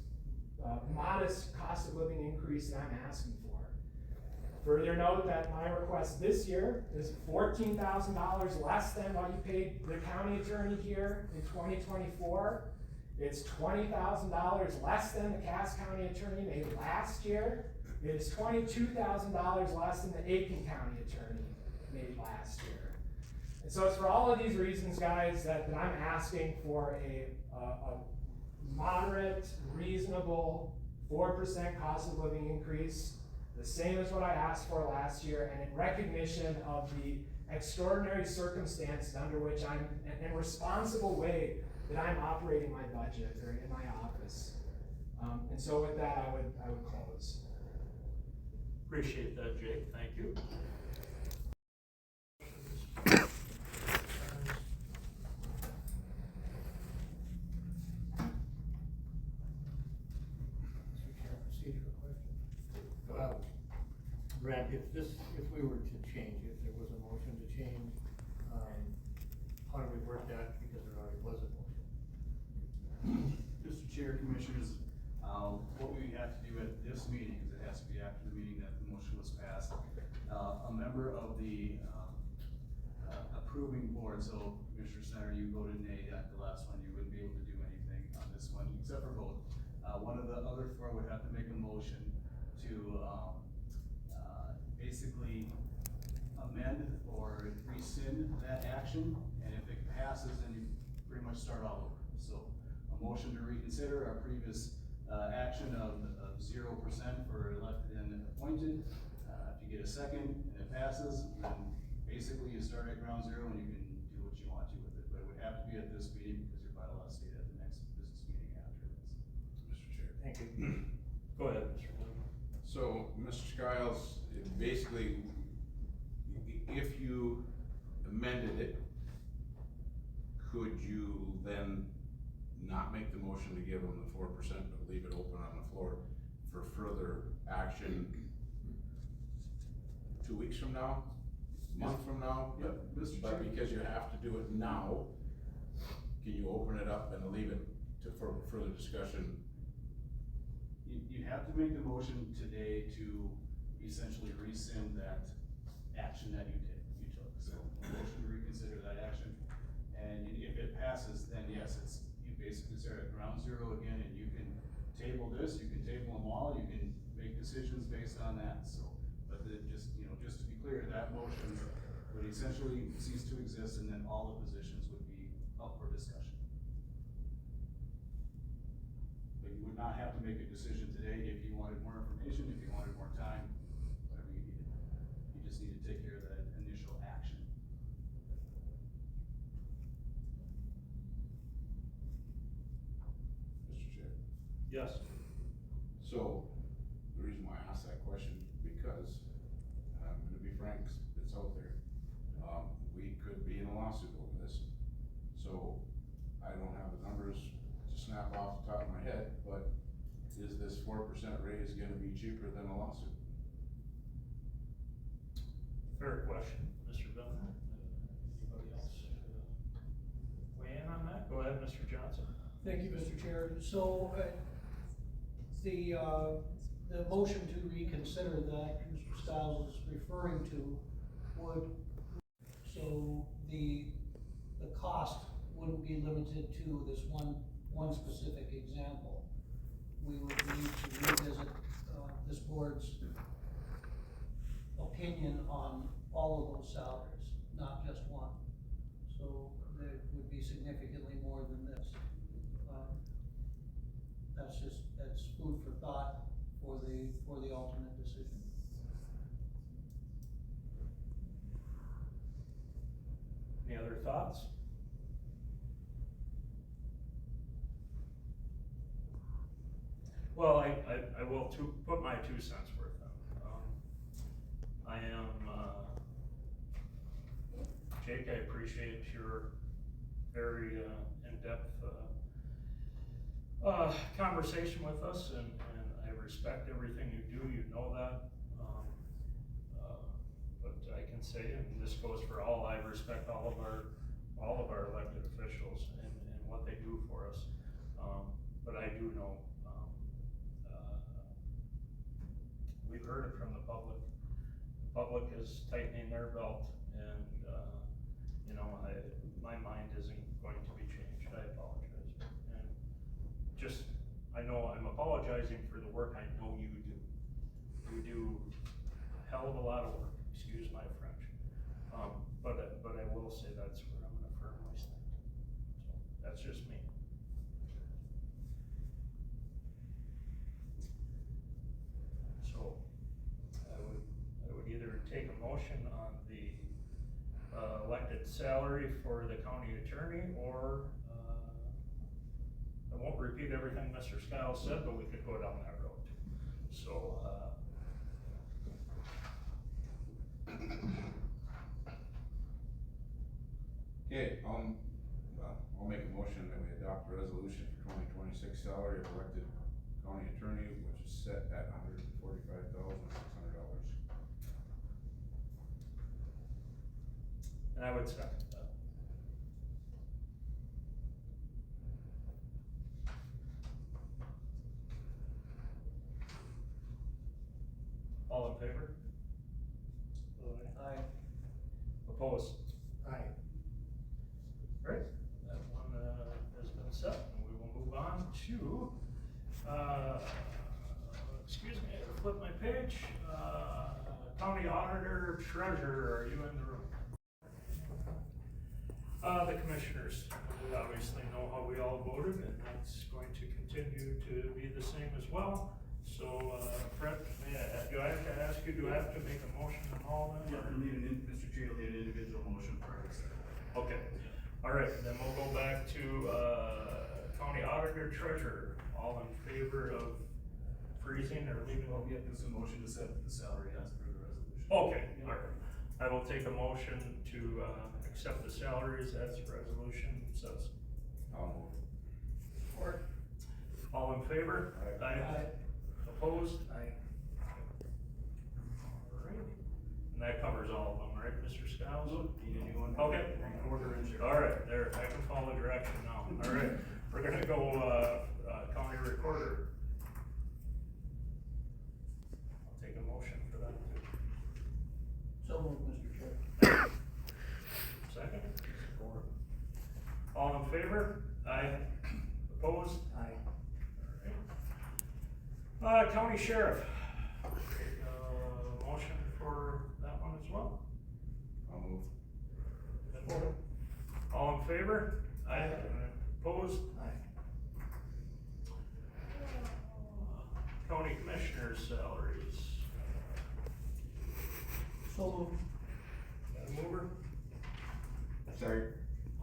modest cost of living increase that I'm asking for. Further note that my request this year is $14,000 less than what you paid the county attorney here in 2024. It's $20,000 less than the Cass County attorney made last year. It is $22,000 less than the Aiken County attorney made last year. And so it's for all of these reasons, guys, that I'm asking for a moderate, reasonable 4% cost of living increase, the same as what I asked for last year, and in recognition of the extraordinary circumstances under which and responsible way that I'm operating my budget or in my office. And so with that, I would close. Appreciate that, Jake. Thank you. Brad, if we were to change, if there was a motion to change, how do we work that, because there already was a motion? Mr. Chair, Commissioners, what we have to do at this meeting, because it has to be after the meeting that the motion was passed, a member of the approving board, so Commissioner Snyder, you voted nay at the last one, you wouldn't be able to do anything on this one, except for vote. One of the other four would have to make a motion to, basically amend or rescind that action, and if it passes, then you pretty much start all over. So, a motion to reconsider our previous, action of 0% for elected and appointed. If you get a second and it passes, then basically you start at ground zero and you can do what you want to with it, but it would have to be at this meeting because your bylaws state at the next business meeting after this. Mr. Chair. Thank you. Go ahead, Mr. Flynn. So, Mr. Skiles, basically, if you amended it, could you then not make the motion to give them the 4%, but leave it open on the floor for further action 2 weeks from now, a month from now? Yep, Mr. But Chair. because you have to do it now, can you open it up and leave it for further discussion? You have to make the motion today to essentially rescind that action that you took. So, a motion to reconsider that action. And if it passes, then yes, you basically start at ground zero again, and you can table this, you can table them all, you can make decisions based on that, so. But just to be clear, that motion would essentially cease to exist, and then all the positions would be up for discussion. But you would not have to make a decision today if you wanted more information, if you wanted more time, whatever you needed. You just need to take care of that initial action. Mr. Chair. Yes. So, the reason why I asked that question, because, and I'm gonna be frank, it's out there. We could be in a lawsuit over this. So, I don't have the numbers to snap off the top of my head, but is this 4% raise gonna be cheaper than a lawsuit? Fair question, Mr. Bell. Anybody else weigh in on that? Go ahead, Mr. Johnson. Thank you, Mr. Chair. So, the motion to reconsider that Mr. Stiles is referring to would, so the cost wouldn't be limited to this one specific example. We would need to revisit, this board's opinion on all of those salaries, not just one. So there would be significantly more than this. That's food for thought for the ultimate decision. Any other thoughts? Well, I will put my 2 cents worth in. I am, Jake, I appreciate your very in-depth conversation with us, and I respect everything you do, you know that. But I can say, and this goes for all, I respect all of our elected officials and what they do for us. But I do know, we've heard it from the public. The public is tightening their belt, and, my mind isn't going to be changed. I apologize. And I know I'm apologizing for the work I know you do. You do a hell of a lot of work, excuse my French. But I will say that's where I'm gonna firmly stand. So, that's just me. So, I would either take a motion on the elected salary for the county attorney, or I won't repeat everything Mr. Skiles said, but we could go down that road too. So, Okay, I'll make a motion that we adopt a resolution for 2026 salary of elected county attorney, which is set at $145,600. and I would second that. All in favor? Aye. Opposed? flip my page. County Auditor, Treasurer, are you in the room? The Commissioners, we obviously know how we all voted, and that's going to continue to be the same as well. So, Fred, do I have to ask you, do I have to make a motion on all of them? Yeah, we'll need Mr. Chair, we'll need an individual motion for this. Okay, all right, then we'll go back to, County Auditor, Treasurer, all in favor of freezing or leaving? Well, yeah, there's a motion to set the salary as per the resolution. Okay, all right. I will take a motion to, accept the salaries as the resolution says. I'll move. Or, all in favor? Aye. Opposed? Aye. All right, and that covers all of them, right, Mr. Skiles? Need anyone? Okay. Recorder and sheriff. All right, there, I can follow direction now. All right, we're gonna go, County Recorder. I'll take a motion for that too. So moved, Mr. Chair. Second? All in favor? Aye. Opposed? Aye. All right. County Sheriff. Motion for that one as well? I'll move. All in favor? Aye. Opposed? Aye. County Commissioners' salaries. So moved. Got a mover? Sorry.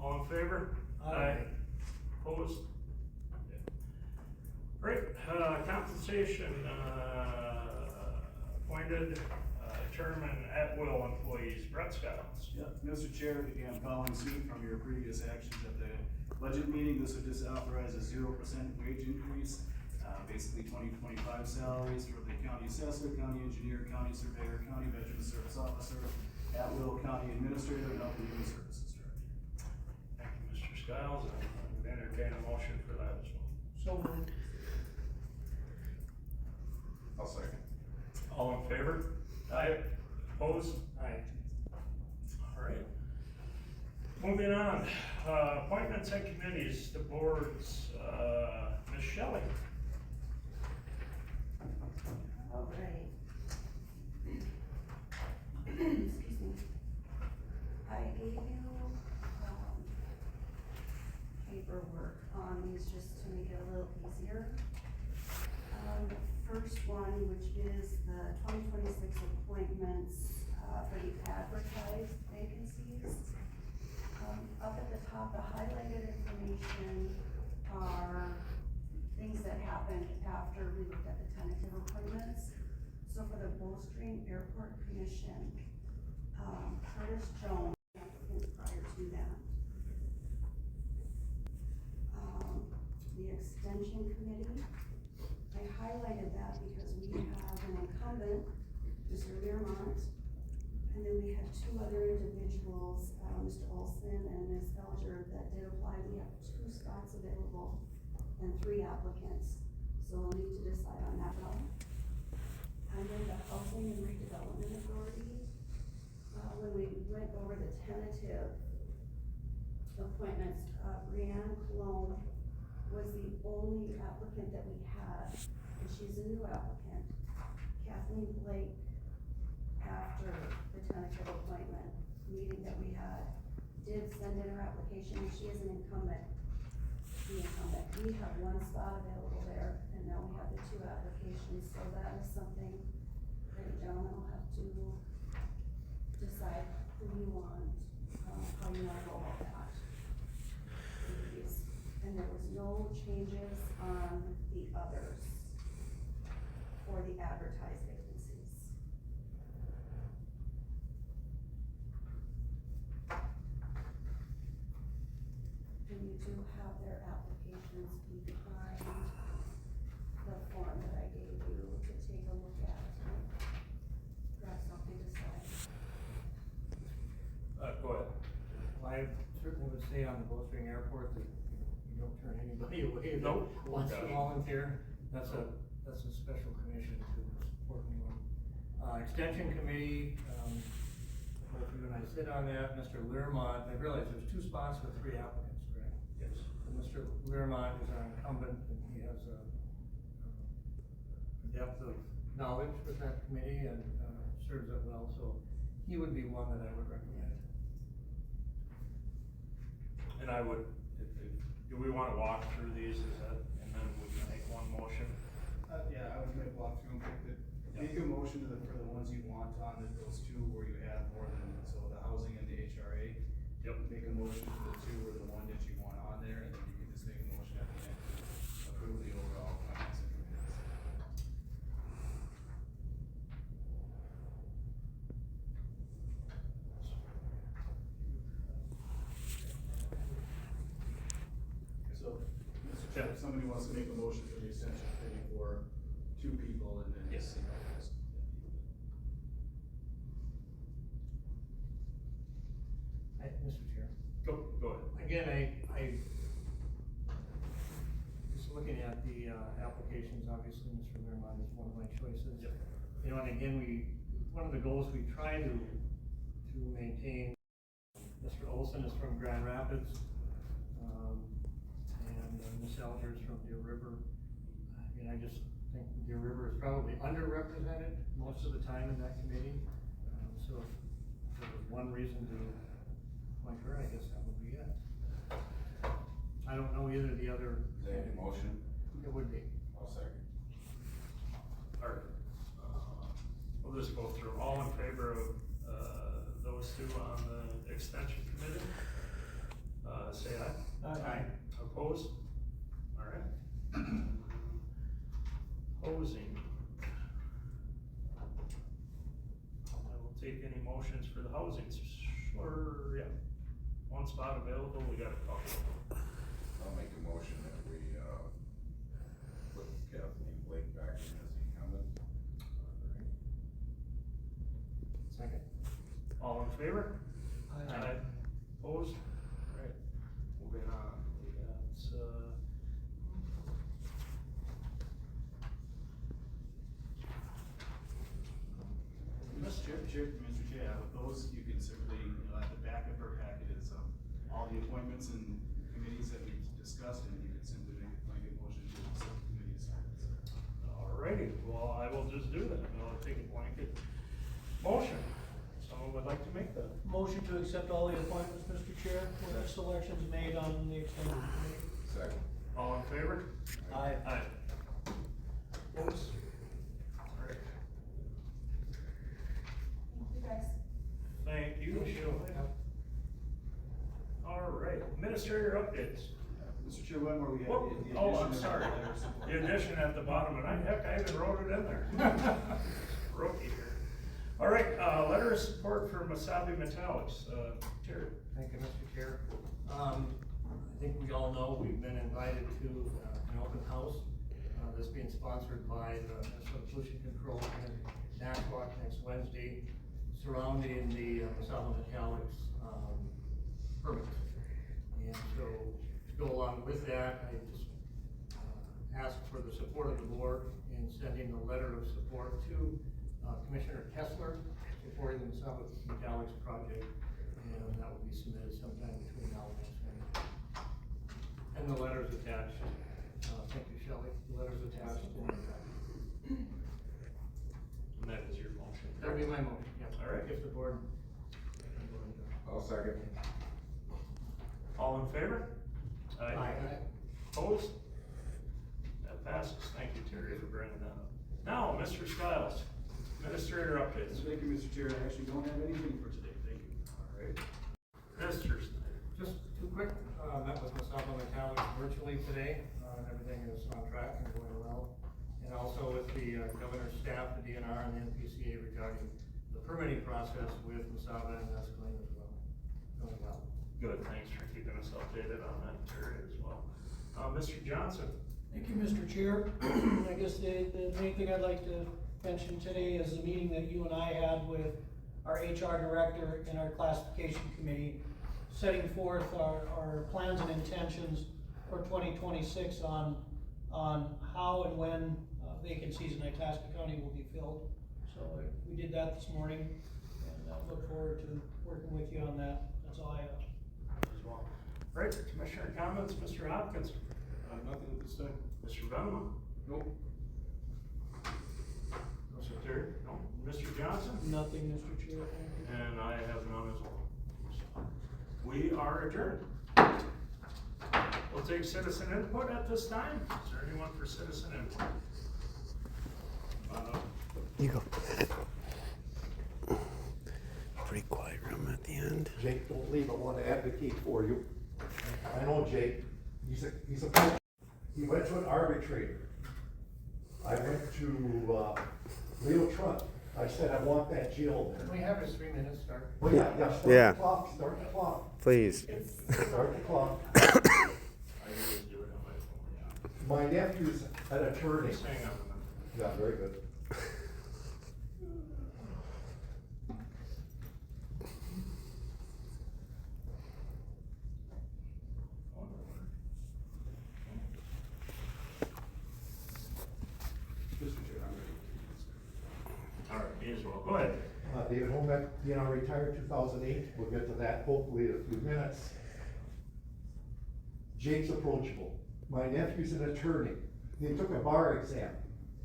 All in favor? Aye. Opposed? Great, compensation, appointed, term and at-will employees, Brett Skiles. Yeah, Mr. Chair, again, following suit from your previous actions at the budget meeting, this would just authorize a 0% wage increase. Basically 2025 salaries for the county assessor, county engineer, county surveyor, county veteran service officer, at-will county administrator, and health and human services director. Thank you, Mr. Skiles, and I would entertain a motion for that as well. So moved. I'll second. All in favor? Aye. Opposed? Aye. All right. Moving on, appointments and committees, the boards, Ms. Shelley. All right. Excuse me. I gave you, paperwork on these just to make it a little easier. The first one, which is the 2026 appointments, for the advertised vacancies. Up at the top, the highlighted information are things that happened after we looked at the tentative appointments. So for the Bowstring Airport Commission, Curtis Jones, applicant prior to that. The Extension Committee, I highlighted that because we have an incumbent, Mr. Learmont, and then we had two other individuals, Mr. Olson and Ms. Belger, that did apply. We have 2 spots available and 3 applicants, so we'll need to decide on that one. Under the Housing and Redevelopment Authority, when we went over the tentative appointments, Brianne Cologne was the only applicant that we had, and she's a new applicant. Kathleen Blake, after the tentative appointment meeting that we had, did send in her application, and she is an incumbent. The incumbent, we have 1 spot available there, and now we have the 2 applications, so that is something that the gentleman will have to decide who you want, how you wanna go about that. And there was no changes on the others for the advertised vacancies. And you do have their applications behind the form that I gave you to take a look at. Grab something to sign. Go ahead. Well, I certainly would say on the Bowstring Airport that you don't turn anybody away that Nope. wants to Gosh. volunteer. That's a special commission to support anyone. Extension Committee, both you and I sit on that. Mr. Learmont, I realize there's 2 spots with 3 applicants, correct? Yes. And Mr. Learmont is our incumbent, and he has a depth of knowledge with that committee and, serves it well, so he would be one that I would recommend. And I would, do we wanna walk through these, is that, and then we can make one motion? Yeah, I would make walk through them, make a motion for the ones you want on those two where you have more than, so the housing and the HRA. Yep. Make a motion for the two or the one that you want on there, and then you can just make a motion at the end to approve the overall financing committees. So, Mr. Chair, if somebody wants to make a motion for the extension committee for two people and then. Yes. Mr. Chair. Go ahead. Again, just looking at the, applications, obviously, Mr. Merriman is one of my choices. Yep. You know, and again, one of the goals we try to maintain, Mr. Olson is from Grand Rapids, and Ms. Alger is from Deer River. I mean, I just think Deer River is probably underrepresented most of the time in that committee. So if there was one reason to appoint her, I guess that would be it. I don't know either of the other. Is that a motion? It would be. I'll second. Alright, we'll just go through, all in favor of, those two on the extension committee? Say aye. Aye. Opposed? Alright. Opposing. I will take any motions for the housing, sure, yeah. One spot available, we got a couple. I'll make a motion that we, put Kathleen Blake back in as incumbent. Second. All in favor? Aye. Opposed? Alright, moving on, that's, Mr. Chair, with those, you can certainly, at the back of her packet is, all the appointments and committees that we've discussed, and you can simply make a blanket motion to accept the committee assignments. alrighty, well, I will just do that, I'll take a blanket motion. Someone would like to make that? Motion to accept all the appointments, Mr. Chair, with the selections made on the extended committee. Second. All in favor? Aye. Aye. Opposed? Alright, You guys. thank you, Shelley. Alright, administrator updates. Mr. Chair, one more, we have Whoop. the addition. Oh, I'm of sorry. letter of support. The addition at the bottom, and I even wrote it in there. Rookie here. Alright, letter of support for Masabi Metallics, Terry. Thank you, Mr. Chair. I think we all know we've been invited to an open house. This being sponsored by the Minnesota Pollution Control and NACWAC next Wednesday, surrounding the Masaba Metallics permit. And so to go along with that, I just ask for the support of the board in sending a letter of support to Commissioner Kessler supporting the Masaba Metallics project, and that will be submitted sometime between now and next Wednesday. And the letter's attached. Thank you, Shelley. The letter's attached. And that is your motion. That'll be my motion, yes. All right. If the board. I'll second. All in favor? Aye. Opposed? That passes. Thank you, Terry, for bringing that up. Now, Mr. Stiles, administrator updates. Thank you, Mr. Chair, I actually don't have anything for today, thank you. Alright. Mr. Snyder. Just too quick, met with Masaba Metallics virtually today, and everything is on track and going well. And also with the governor's staff, the DNR and the NPCA regarding the permitting process with Masaba, and that's going as well, going well. Good, thanks for keeping us updated on that, Terry, as well. Mr. Johnson. Thank you, Mr. Chair. I guess the main thing I'd like to mention today is the meeting that you and I had with our HR director and our classification committee, setting forth our plans and intentions for 2026 on how and when vacancies in Itasca County will be filled. So we did that this morning, and I look forward to working with you on that. That's all I have. As well. Right, Commissioner comments, Mr. Hopkins. Nothing at this time. Mr. Venema. Nope. Johnson? Nothing, Mr. Chair, thank you. And I have none as well. So, we are adjourned. We'll take citizen input at this time. Is there anyone for citizen input? You go. Pretty quiet room at the end. Jake, don't leave, I want to advocate for you. I know Jake, he went to an arbitrator. I went to, Leo Trump, I said, I want that jail there. Can we have his 3 minutes start? Well, yeah, Yeah. start the clock, Please. start the clock. I can just do it on my phone, yeah. My nephew's an attorney. Just hang on a minute. Yeah, very good. All right, me as well. Go ahead. David Holmeck, retired 2008, we'll get to that hopefully in a few minutes. Jake's approachable. My nephew's an attorney. He took a bar exam.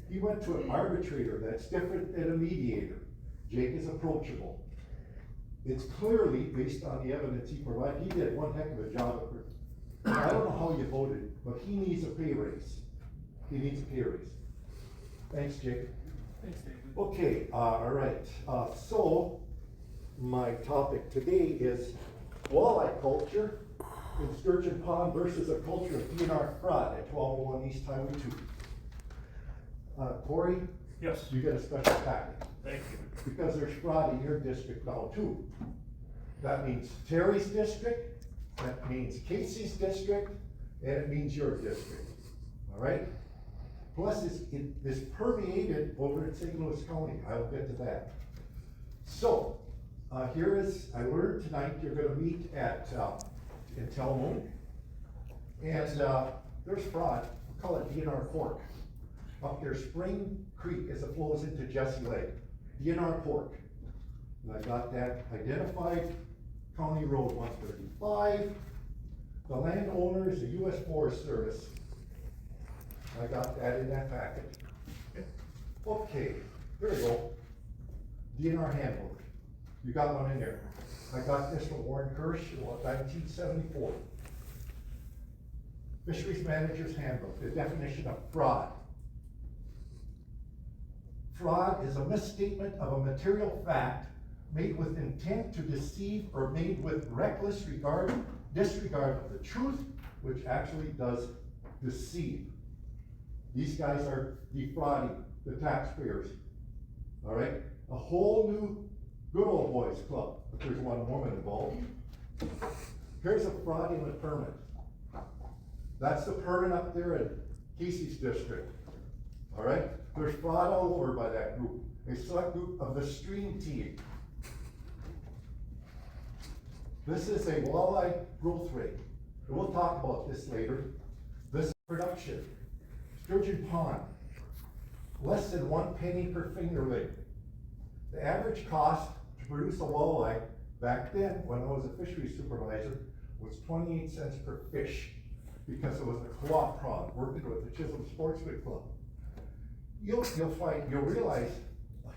He went to an arbitrator that's different than a mediator. Jake is approachable. It's clearly based on the evidence he provided. He did one heck of a job at it. I don't know how you voted, but he needs a pay raise. He needs a pay raise. Thanks, Jake. Thanks, David. Okay, all right, so my topic today is walleye culture in Sturgeon Pond versus a culture of DNR fraud at 1201 East Highway 2. Corey, Yes, you get a special packet thank you. because there's fraud in your district now too. That means Terry's district, that means Casey's district, and it means your district, all right? Plus, it's permeated over in St. Louis County. I'll get to that. So, I learned tonight you're gonna meet at, in Telmo. And, there's fraud, we call it DNR pork. Up there, Spring Creek as it flows into Jesse Lake, DNR pork. And I got that identified, County Road 135. The landowner is the US Forest Service. I got that in that packet. Okay, here we go. DNR handbook. You got one in there. I got this from Warren Kirsch in 1974. Fisheries Manager's Handbook, the definition of fraud. Fraud is a misstatement of a material fact made with intent to deceive or made with reckless disregard of the truth, which actually does deceive. These guys are defrauding the taxpayers, all right? A whole new good old boys club, if there's one woman involved. Here's a fraudulent permit. That's the permit up there in Casey's district, all right? There's fraud all over by that group, a select group of the stream team. This is a walleye growth rate, and we'll talk about this later. This is production. Sturgeon Pond, less than 1 penny per fingerling. The average cost to produce a walleye back then, when I was a fisheries supervisor, was 28 cents per fish, because it was a co-op prod working with the Chisholm Sportsman Club. You'll realize,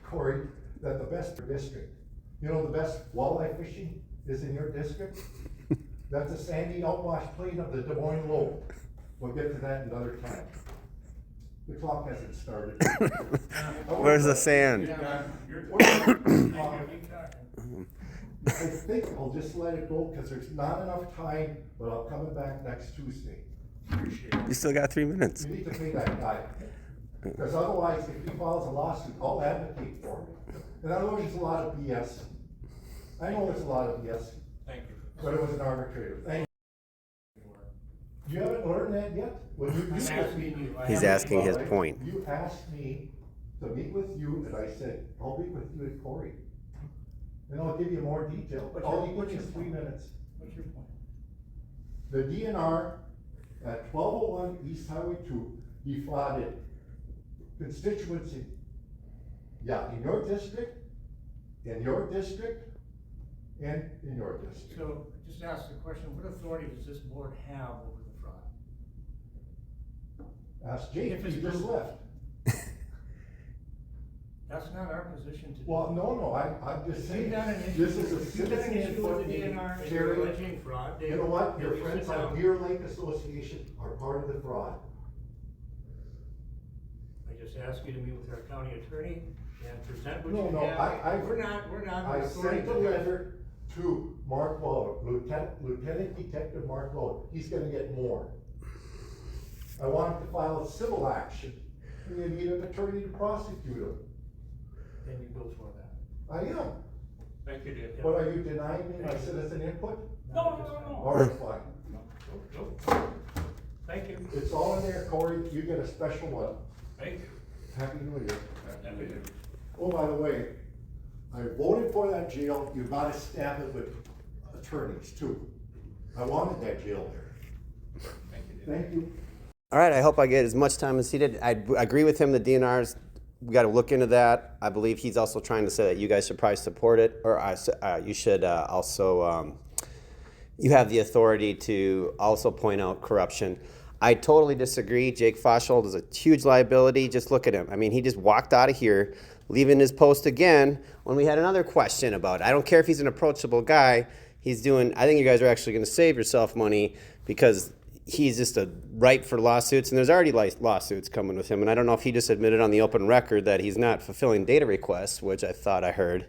Corey, that the best district, the best walleye fishing is in your district. That's a sandy outwash plain of the Des Moines Low. We'll get to that another time. The clock hasn't started. Where's the sand? I think I'll just let it go because there's not enough time, but I'm coming back next Tuesday. Appreciate it. You still got 3 minutes. You need to pay that guy. Because otherwise, if he files a lawsuit, I'll advocate for him. And I know there's a lot of BS. I know there's a lot of BS. Thank you. But it was an arbitrator. Thank you. You haven't learned that yet? When you I'm asking you. He's asking his point. You asked me to meet with you, and I said, I'll meet with you and Corey. And I'll give you more detail, but all you need is 3 minutes. What's your point? The DNR at 1201 East Highway 2 defrauded constituency. Yeah, in your district, and in your district. So, just ask the question, what authority does this board have over the fraud? Ask Jake, If it's he just proven. left. That's not our position to do. Well, no, I'm just saying, You've done an issue, this is a you've done an citizen issue input with the meeting. DNR, and Terry, you're alleging fraud. you know what, your Dave, friends sit on down. Deer Lake Association are part of the fraud. I just asked you to meet with our county attorney and present what No, you no, have. We're not. I authority sent a to- letter to Mark Lowell, Lieutenant Detective Mark Lowell, he's gonna get more. I want him to file a civil action, and you need an attorney to prosecute him. And you go for that. I am, Thank you, Dave. but are you denying me my citizen input? No. All right, fine. Nope. Thank you. It's all in there, Corey, you get a special one. Thank you. Happy New Year. Happy New Year. Oh, by the way, I voted for that jail, you gotta stamp it with attorneys too. I wanted that jail there. Thank you. All right, I hope I get as much time as he did. I agree with him, the DNR's, we gotta look into that. I believe he's also trying to say that you guys should probably support it, or you should also, you have the authority to also point out corruption. I totally disagree. Jake Foshold is a huge liability. Just look at him. I mean, he just walked out of here, leaving his post again when we had another question about it. I don't care if he's an approachable guy. I think you guys are actually gonna save yourself money because he's just ripe for lawsuits, and there's already lawsuits coming with him. And I don't know if he just admitted on the open record that he's not fulfilling data requests, which I thought I heard.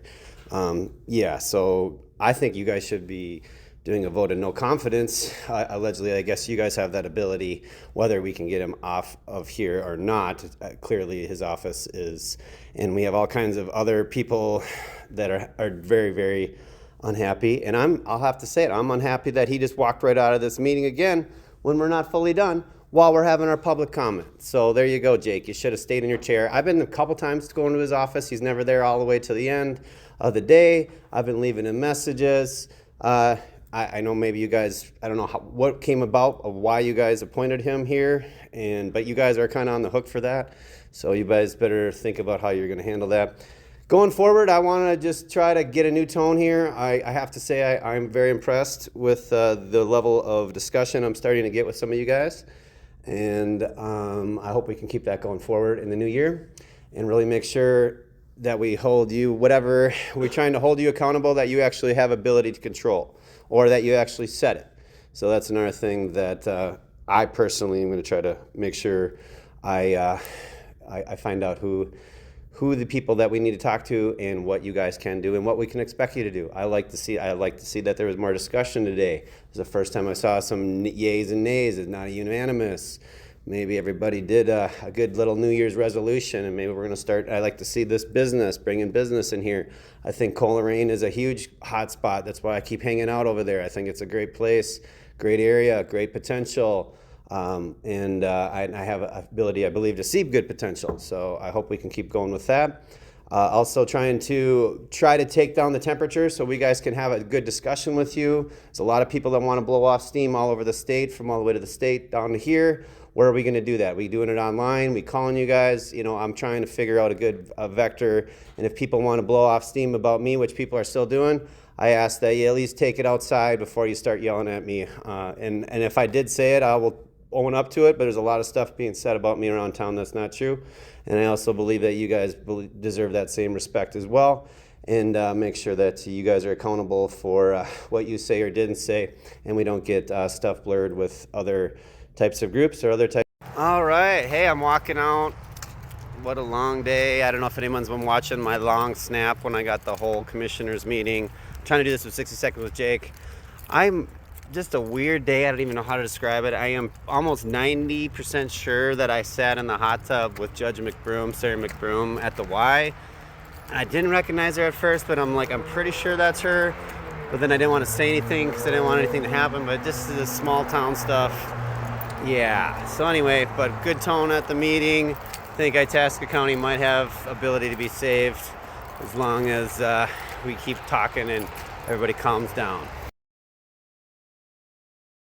Yeah, so I think you guys should be doing a vote of no confidence. Allegedly, I guess you guys have that ability, whether we can get him off of here or not. Clearly, his office is, and we have all kinds of other people that are very, very unhappy. And I'll have to say it, I'm unhappy that he just walked right out of this meeting again when we're not fully done while we're having our public comment. So there you go, Jake. You should have stayed in your chair. I've been a couple times going to his office. He's never there all the way to the end of the day. I've been leaving him messages. I know maybe you guys, I don't know what came about of why you guys appointed him here, but you guys are kind of on the hook for that. So you guys better think about how you're going to handle that. Going forward, I want to just try to get a new tone here. I have to say I'm very impressed with the level of discussion I'm starting to get with some of you guys. And I hope we can keep that going forward in the new year and really make sure that we hold you, whatever we're trying to hold you accountable, that you actually have ability to control or that you actually set it. So that's another thing that I personally am going to try to make sure I find out who the people that we need to talk to and what you guys can do and what we can expect you to do. I like to see that there was more discussion today. It was the first time I saw some yays and nays. It's not unanimous. Maybe everybody did a good little New Year's resolution, and maybe we're going to start. I like to see this business, bringing business in here. I think Coleraine is a huge hot spot. That's why I keep hanging out over there. I think it's a great place, great area, great potential. And I have an ability, I believe, to see good potential. So I hope we can keep going with that. Also try to take down the temperature so we guys can have a good discussion with you. There's a lot of people that want to blow off steam all over the state, from all the way to the state down to here. Where are we going to do that? We doing it online? We calling you guys? I'm trying to figure out a good vector. And if people want to blow off steam about me, which people are still doing, I ask that you at least take it outside before you start yelling at me. And if I did say it, I will own up to it, but there's a lot of stuff being said about me around town that's not true. And I also believe that you guys deserve that same respect as well. And make sure that you guys are accountable for what you say or didn't say, and we don't get stuff blurred with other types of groups or other types. All right, hey, I'm walking out. What a long day. I don't know if anyone's been watching my long snap when I got the whole commissioners meeting. I'm trying to do this with 60 Seconds with Jake. I'm just a weird day. I don't even know how to describe it. I am almost 90% sure that I sat in the hot tub with Judge McBroom, Sarah McBroom, at the Y. I didn't recognize her at first, but I'm pretty sure that's her. But then I didn't want to say anything because I didn't want anything to happen. But just this small town stuff. Yeah. So anyway, but good tone at the meeting. I think Itasca County might have ability to be saved as long as we keep talking and everybody calms down.